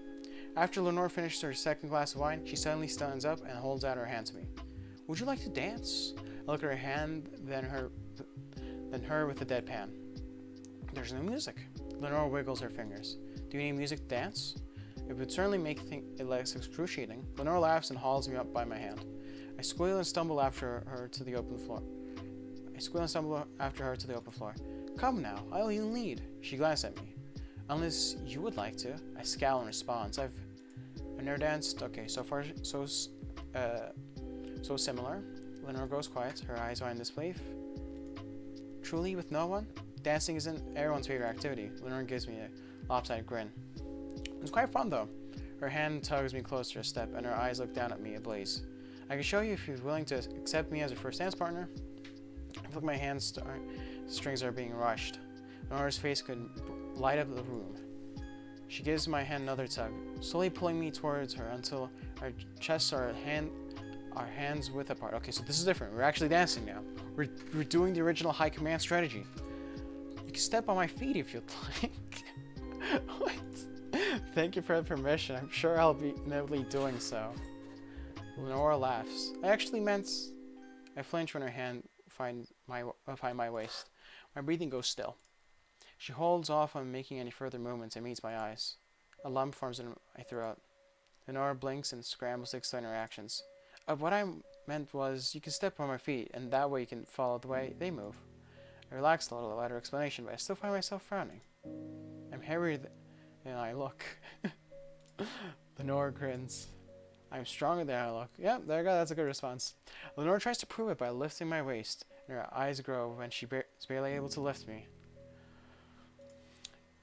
After Lenore finishes her second glass of wine, she suddenly stands up and holds out her hand to me. Would you like to dance? I look at her hand, then her with a deadpan. There's no music. Lenore wiggles her fingers. Do you need music to dance? It would certainly make it less excruciating. Lenore laughs and hauls me up by my hand. I squeal and stumble after her to the open floor. Come now, I'll lead. She glances at me. Unless you would like to. I scowl in response. I've never danced. Okay, so far so similar. Lenore goes quiet. Her eyes are on display. Truly, with no one? Dancing isn't everyone's favorite activity. Lenore gives me a lopsided grin. It was quite fun though. Her hand tugs me closer a step, and her eyes look down at me ablaze. I can show you if you're willing to accept me as your first dance partner. I feel like my hands strings are being rushed. Lenore's face could light up the room. She gives my hand another tug, slowly pulling me towards her until our chests are hands width apart. Okay, so this is different. We're actually dancing now. We're doing the original high command strategy. You can step on my feet if you'd like. What? Thank you for the permission. I'm sure I'll be inevitably doing so. Lenore laughs. I flinch when her hand find my waist. My breathing goes still. She holds off on making any further movements and meets my eyes. A lump forms in my throat. Lenore blinks and scrambles to explain her actions. What I meant was, you can step on my feet, and that way you can follow the way they move. I relax a little at her explanation, but I still find myself frowning. I'm heavier than I look. Lenore grins. I'm stronger than I look. Yep, there you go, that's a good response. Lenore tries to prove it by lifting my waist, and her eyes grow when she is barely able to lift me.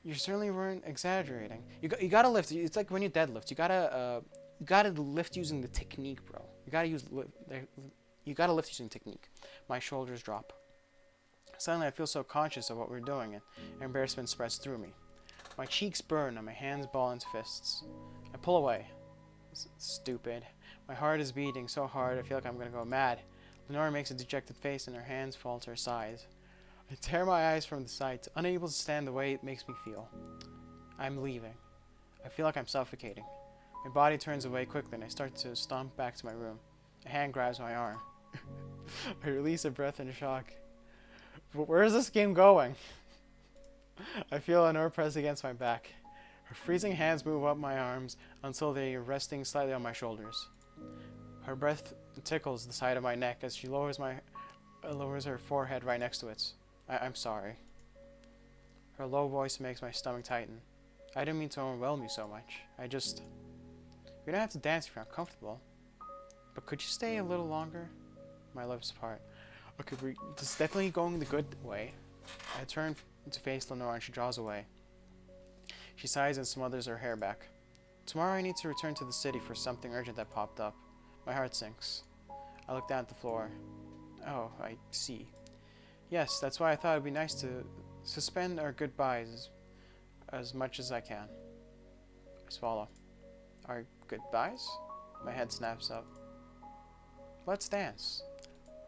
You certainly weren't exaggerating. You gotta lift. It's like when you deadlift. You gotta lift using the technique, bro. You gotta lift using technique. My shoulders drop. Suddenly, I feel so conscious of what we're doing, and embarrassment spreads through me. My cheeks burn and my hands ball into fists. I pull away. Stupid. My heart is beating so hard I feel like I'm gonna go mad. Lenore makes a dejected face and her hands fall to her sides. I tear my eyes from the sight, unable to stand the way it makes me feel. I'm leaving. I feel like I'm suffocating. My body turns away quickly and I start to stomp back to my room. A hand grabs my arm. I release a breath in shock. But where is this game going? I feel Lenore press against my back. Her freezing hands move up my arms until they are resting slightly on my shoulders. Her breath tickles the side of my neck as she lowers her forehead right next to it. I'm sorry. Her low voice makes my stomach tighten. I didn't mean to overwhelm you so much. We don't have to dance if you're uncomfortable. But could you stay a little longer? My lips part. Okay, this is definitely going the good way. I turn to face Lenore and she draws away. She sighs and smothers her hair back. Tomorrow I need to return to the city for something urgent that popped up. My heart sinks. I look down at the floor. Oh, I see. Yes, that's why I thought it'd be nice to suspend our goodbyes as much as I can. I swallow. Our goodbyes? My head snaps up. Let's dance.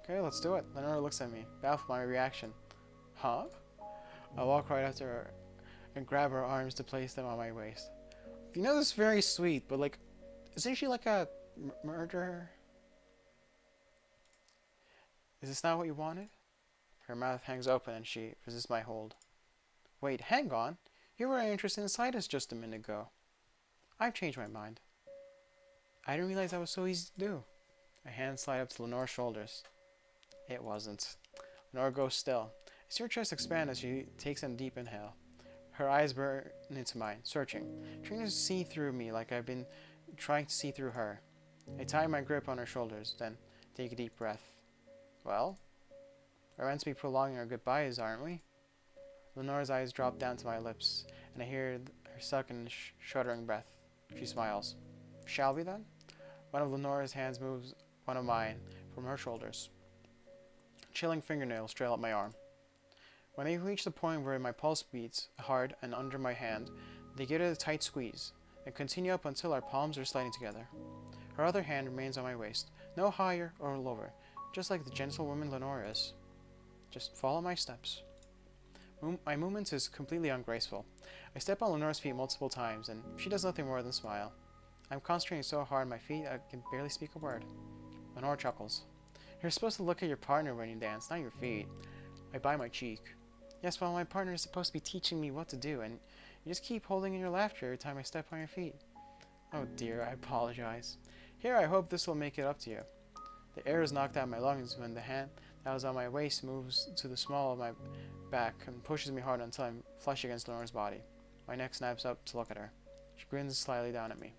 Okay, let's do it. Lenore looks at me, baffled by my reaction. Huh? I walk right after her and grab her arms to place them on my waist. You know, this is very sweet, but like, isn't she like a murderer? Is this not what you wanted? Her mouth hangs open and she resists my hold. Wait, hang on. You were interested in Citus just a minute ago. I've changed my mind. I didn't realize that was so easy to do. My hand slide up to Lenore's shoulders. It wasn't. Lenore goes still. I see her chest expand as she takes a deep inhale. Her eyes burn into mine, searching, trying to see through me like I've been trying to see through her. I tie my grip on her shoulders, then take a deep breath. Well, we're meant to be prolonging our goodbyes, aren't we? Lenore's eyes drop down to my lips, and I hear her sucking, shuddering breath. She smiles. Shall we then? One of Lenore's hands moves one of mine from her shoulders. Chilling fingernails trail up my arm. When they reach the point where my pulse beats hard and under my hand, they give it a tight squeeze, and continue up until our palms are sliding together. Her other hand remains on my waist, no higher or lower, just like the gentlewoman Lenore is. Just follow my steps. My movement is completely ungraceful. I step on Lenore's feet multiple times, and she does nothing more than smile. I'm concentrating so hard on my feet I can barely speak a word. Lenore chuckles. You're supposed to look at your partner when you dance, not your feet. I bite my cheek. Yes, well, my partner is supposed to be teaching me what to do, and you just keep holding in your laughter every time I step on your feet. Oh dear, I apologize. Here, I hope this will make it up to you. The air is knocked out of my lungs when the hand that was on my waist moves to the small of my back and pushes me hard until I'm flush against Lenore's body. My neck snaps up to look at her. She grins slyly down at me.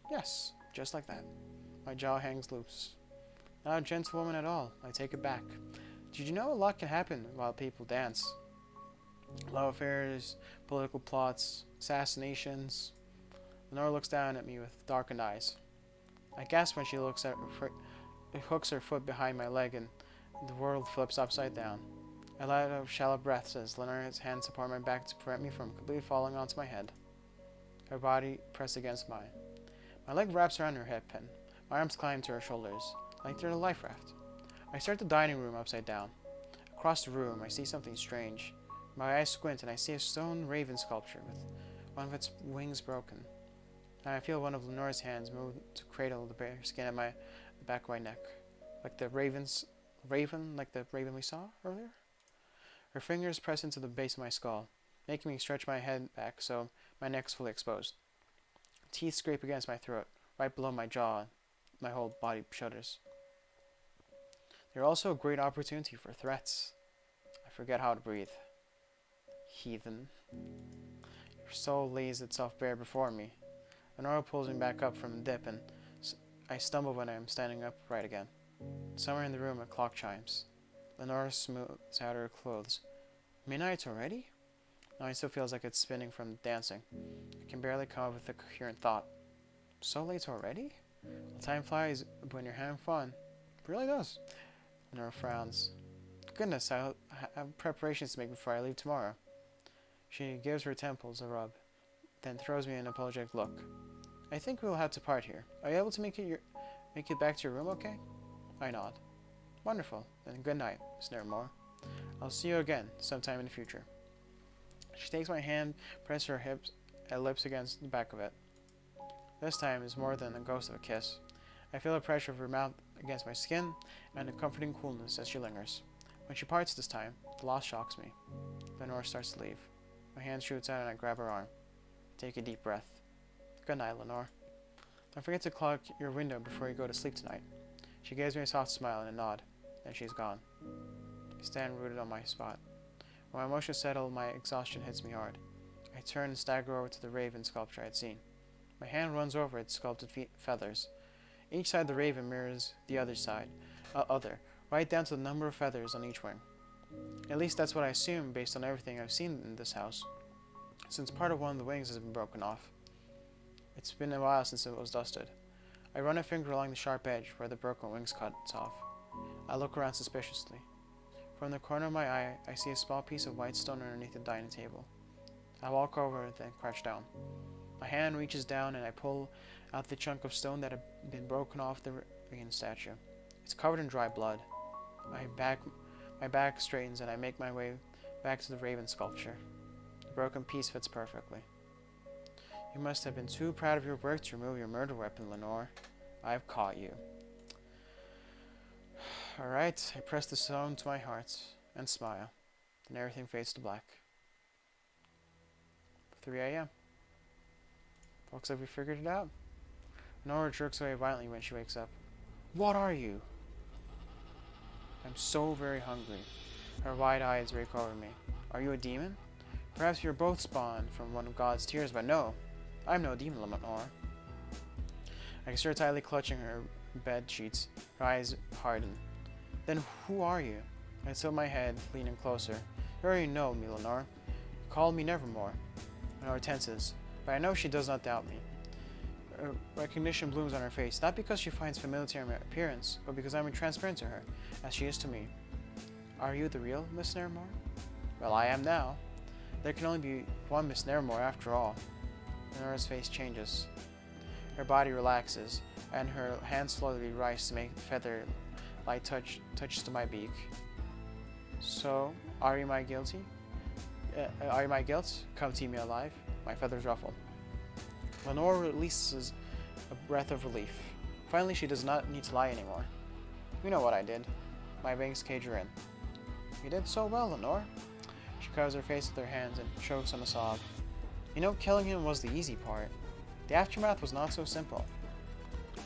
Yes, just like that. My jaw hangs loose. Not a gentlewoman at all. I take it back. Did you know a lot can happen while people dance? Love affairs, political plots, assassinations. Lenore looks down at me with darkened eyes. I gasp when she hooks her foot behind my leg and the world flips upside down. I let out a shallow breath as Lenore's hands support my back to prevent me from completely falling onto my head. Her body pressed against mine. My leg wraps around her hip and my arms climb to her shoulders, like they're a life raft. I start the dining room upside down. Across the room, I see something strange. My eyes squint and I see a stone raven sculpture with one of its wings broken. And I feel one of Lenore's hands move to cradle the bare skin at the back of my neck, like the raven we saw earlier. Her fingers press into the base of my skull, making me stretch my head back so my neck's fully exposed. Teeth scrape against my throat, right below my jaw, and my whole body shudders. They're also a great opportunity for threats. I forget how to breathe. Heathen. Your soul lays itself bare before me. Lenore pulls me back up from the dip, and I stumble when I am standing upright again. Somewhere in the room, a clock chimes. Lenore smooths out her clothes. Midnight already? My mind still feels like it's spinning from dancing. I can barely come up with a coherent thought. So late already? Well, time flies when you're having fun. It really does. Lenore frowns. Goodness, I have preparations to make before I leave tomorrow. She gives her temples a rub, then throws me an apologetic look. I think we'll have to part here. Are you able to make it back to your room okay? I nod. Wonderful. Then good night, Miss Nevermore. I'll see you again sometime in the future. She takes my hand, presses her lips against the back of it. This time is more than a ghost of a kiss. I feel the pressure of her mouth against my skin and a comforting coolness as she lingers. When she parts this time, the loss shocks me. Lenore starts to leave. My hand shoots out and I grab her arm. Take a deep breath. Good night, Lenore. Don't forget to clock your window before you go to sleep tonight. She gives me a soft smile and a nod. Then she's gone. I stand rooted on my spot. When my emotions settle, my exhaustion hits me hard. I turn and stagger over to the raven sculpture I had seen. My hand runs over its sculpted feathers. Each side of the raven mirrors the other side, right down to the number of feathers on each wing. At least that's what I assume based on everything I've seen in this house, since part of one of the wings has been broken off. It's been a while since it was dusted. I run a finger along the sharp edge where the broken wings cuts off. I look around suspiciously. From the corner of my eye, I see a small piece of white stone underneath the dining table. I walk over and then crouch down. My hand reaches down and I pull out the chunk of stone that had been broken off the raven statue. It's covered in dry blood. My back straightens and I make my way back to the raven sculpture. The broken piece fits perfectly. You must have been too proud of your work to remove your murder weapon, Lenore. I've caught you. Alright, I press the stone to my heart and smile. Then everything fades to black. 3 a.m. Folks, have we figured it out? Nora jerks away violently when she wakes up. What are you? I'm so very hungry. Her wide eyes rake over me. Are you a demon? Perhaps you're both spawned from one of God's tears, but no. I'm no demon, Lenore. I can see her tightly clutching her bed sheets. Her eyes harden. Then who are you? I tilt my head, leaning closer. You already know me, Lenore. You called me Nevermore. Lenore tenses, but I know she does not doubt me. Recognition blooms on her face, not because she finds familiar in my appearance, but because I'm transparent to her, as she is to me. Are you the real Miss Nevermore? Well, I am now. There can only be one Miss Nevermore after all. Lenore's face changes. Her body relaxes, and her hands slowly rise to make the feather light touches to my beak. So, are you my guilty? Are you my guilt? Come to me alive. My feathers ruffle. Lenore releases a breath of relief. Finally, she does not need to lie anymore. You know what I did. My wings cage her in. You did so well, Lenore. She covers her face with her hands and chokes on a sob. You know, killing him was the easy part. The aftermath was not so simple.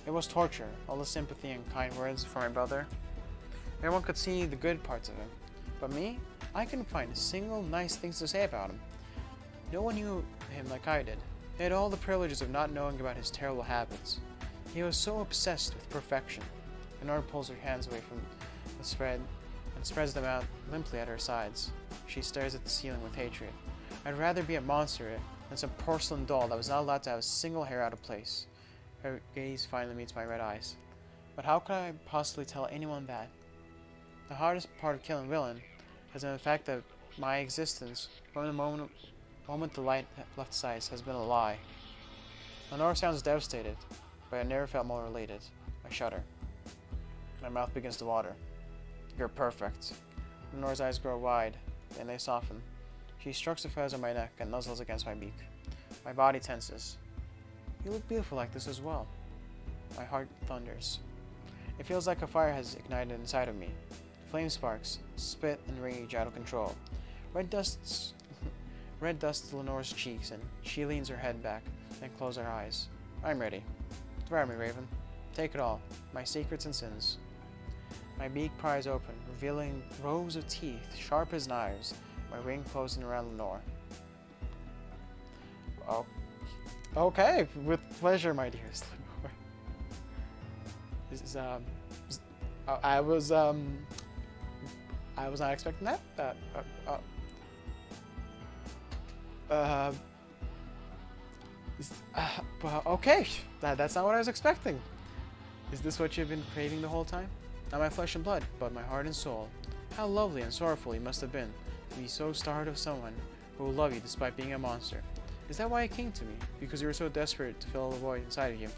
It was torture, all the sympathy and kind words for my brother. Everyone could see the good parts of him. But me, I couldn't find a single nice thing to say about him. No one knew him like I did. He had all the privileges of not knowing about his terrible habits. He was so obsessed with perfection. Lenore pulls her hands away from the spread and spreads them out limply at her sides. She stares at the ceiling with hatred. I'd rather be a monster than some porcelain doll that was not allowed to have a single hair out of place. Her gaze finally meets my red eyes. But how could I possibly tell anyone that? The hardest part of killing villain has been the fact that my existence, from the moment the light left his eyes, has been a lie. Lenore sounds devastated, but I never felt more elated. I shudder. My mouth begins to water. You're perfect. Lenore's eyes grow wide, then they soften. She strokes the feathers on my neck and nuzzles against my beak. My body tenses. You look beautiful like this as well. My heart thunders. It feels like a fire has ignited inside of me. Flame sparks, spit and rage out of control. Red dusts Lenore's cheeks, and she leans her head back and closes her eyes. I'm ready. Devour me, Raven. Take it all, my secrets and sins. My beak pries open, revealing rows of teeth, sharp as knives, my ring closing around Lenore. Oh, okay, with pleasure, my dearest Lenore. This is, I was not expecting that. Well, okay, that's not what I was expecting. Is this what you've been craving the whole time? Not my flesh and blood, but my heart and soul. How lovely and sorrowful you must have been to be so starved of someone who will love you despite being a monster. Is that why it came to me? Because you were so desperate to fill the void inside of you,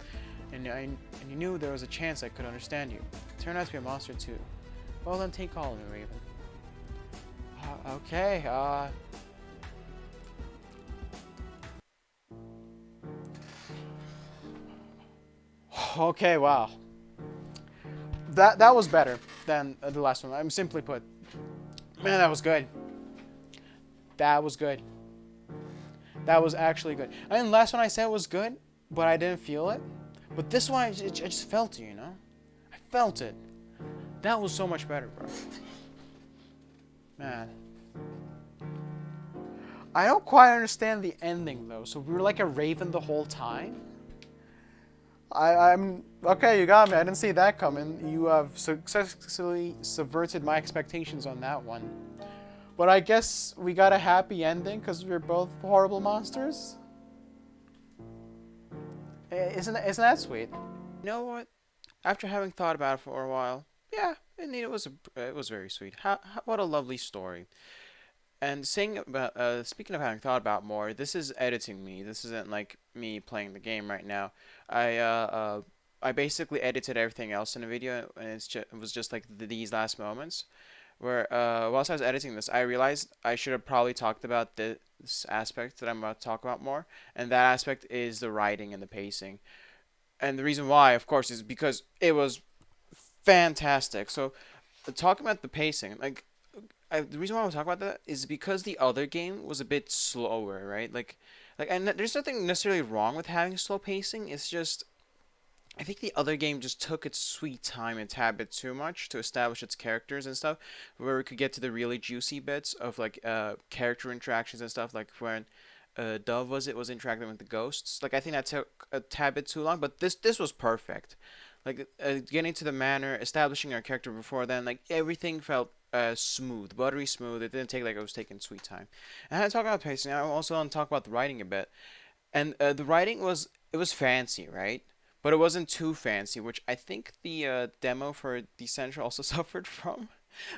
and you knew there was a chance I could understand you. Turned out to be a monster too. Well then, take all of me, Raven. Okay, okay, wow. That was better than the last one. I'm simply put. Man, that was good. That was good. That was actually good. I mean, last one I said was good, but I didn't feel it. But this one, I just felt it, you know? I felt it. That was so much better, bro. Man. I don't quite understand the ending, though. So we were like a raven the whole time? I'm... Okay, you got me. I didn't see that coming. You have successfully subverted my expectations on that one. But I guess we got a happy ending because we're both horrible monsters? Isn't that sweet? You know what? After having thought about it for a while, yeah, indeed, it was very sweet. What a lovely story. And speaking of having thought about more, this is editing me. This isn't like me playing the game right now. I basically edited everything else in the video, and it was just like these last moments, where whilst I was editing this, I realized I should have probably talked about this aspect that I'm about to talk about more, and that aspect is the writing and the pacing. And the reason why, of course, is because it was fantastic. So, talking about the pacing, like, the reason why I was talking about that is because the other game was a bit slower, right? And there's nothing necessarily wrong with having slow pacing. It's just I think the other game just took its sweet time a tad bit too much to establish its characters and stuff, where we could get to the really juicy bits of like character interactions and stuff, like when Dove was interacting with the ghosts. Like I think that took a tad bit too long, but this was perfect. Like getting to the manor, establishing our character before then, like everything felt smooth, buttery smooth. It didn't take like it was taking sweet time. And I talk about pacing. I also want to talk about the writing a bit. And the writing was fancy, right? But it wasn't too fancy, which I think the demo for Decentral also suffered from.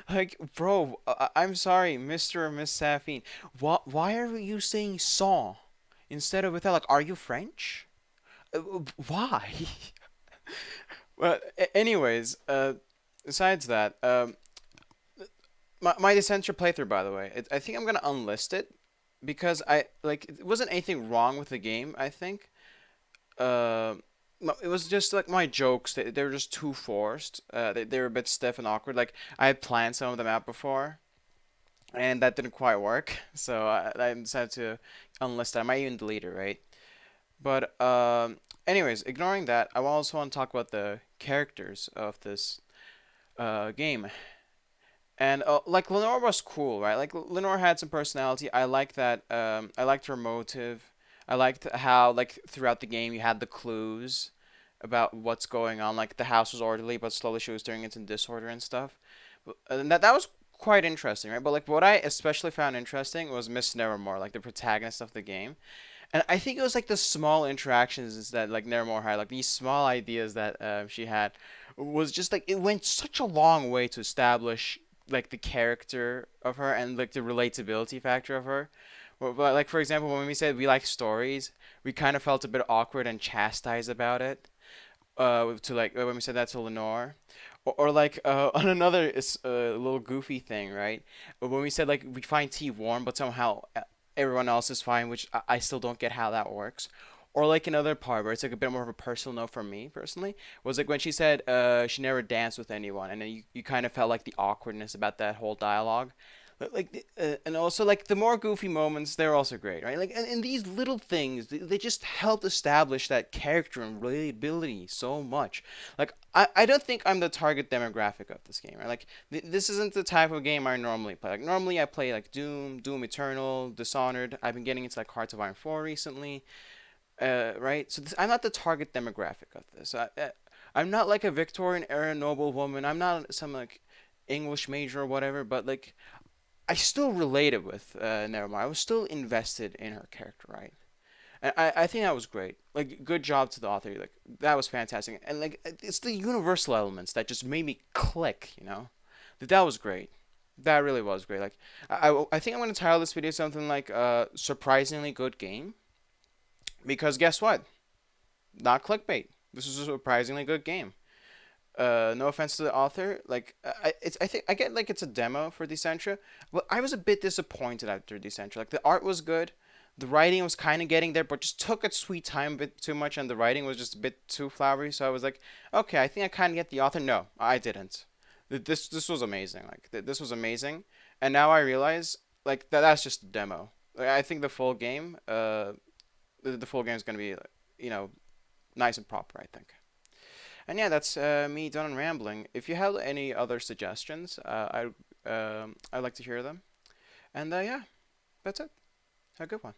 Like, bro, I'm sorry, Mr. or Miss Saffeine. Why are you saying saw instead of without? Like, are you French? Why? Well, anyways, besides that, my Decentral playthrough, by the way, I think I'm gonna unlist it because I like it wasn't anything wrong with the game. I think uh, it was just like my jokes. They were just too forced. They were a bit stiff and awkward. Like I had planned some of them out before, and that didn't quite work. So I decided to unlist it. I might even delete it, right? But anyways, ignoring that, I also want to talk about the characters of this game. And like Lenore was cool, right? Like Lenore had some personality. I like that. I liked her motive. I liked how like throughout the game you had the clues about what's going on. Like the house was orderly, but slowly she was turning into disorder and stuff. And that was quite interesting, right? But like what I especially found interesting was Miss Nevermore, like the protagonist of the game. And I think it was like the small interactions that like Nevermore had, like these small ideas that she had, was just like it went such a long way to establish like the character of her and like the relatability factor of her. But like for example, when we said we like stories, we kind of felt a bit awkward and chastised about it. To like when we said that to Lenore, or like on another little goofy thing, right? When we said like we find tea warm, but somehow everyone else is fine, which I still don't get how that works. Or like another part where it's like a bit more of a personal note from me personally was like when she said she never danced with anyone, and then you kind of felt like the awkwardness about that whole dialogue. Like and also like the more goofy moments, they're also great, right? Like and these little things, they just help establish that character and relatability so much. Like I don't think I'm the target demographic of this game, right? Like this isn't the type of game I normally play. Like normally I play like Doom Eternal, Dishonored. I've been getting into like Hearts of Iron 4 recently, right? So I'm not the target demographic of this. I'm not like a Victorian era noblewoman. I'm not some like English major or whatever, but like I still related with Nevermore. I was still invested in her character, right? And I think that was great. Like, good job to the author. Like, that was fantastic. And like, it's the universal elements that just made me click. That was great. That really was great. Like, I think I'm gonna title this video something like "surprisingly good game," because guess what? Not clickbait. This is a surprisingly good game. No offense to the author, like I think I get like it's a demo for Decentra, but I was a bit disappointed after Decentra. Like the art was good, the writing was kind of getting there, but just took its sweet time a bit too much, and the writing was just a bit too flowery. So I was like, okay, I think I kind of get the author. No, I didn't. This was amazing. Like this was amazing, and now I realize like that's just a demo. Like, I think the full game, the full game is gonna be, you know, nice and proper, I think. And yeah, that's me done and rambling. If you have any other suggestions, I'd like to hear them. And yeah, that's it. Have a good one.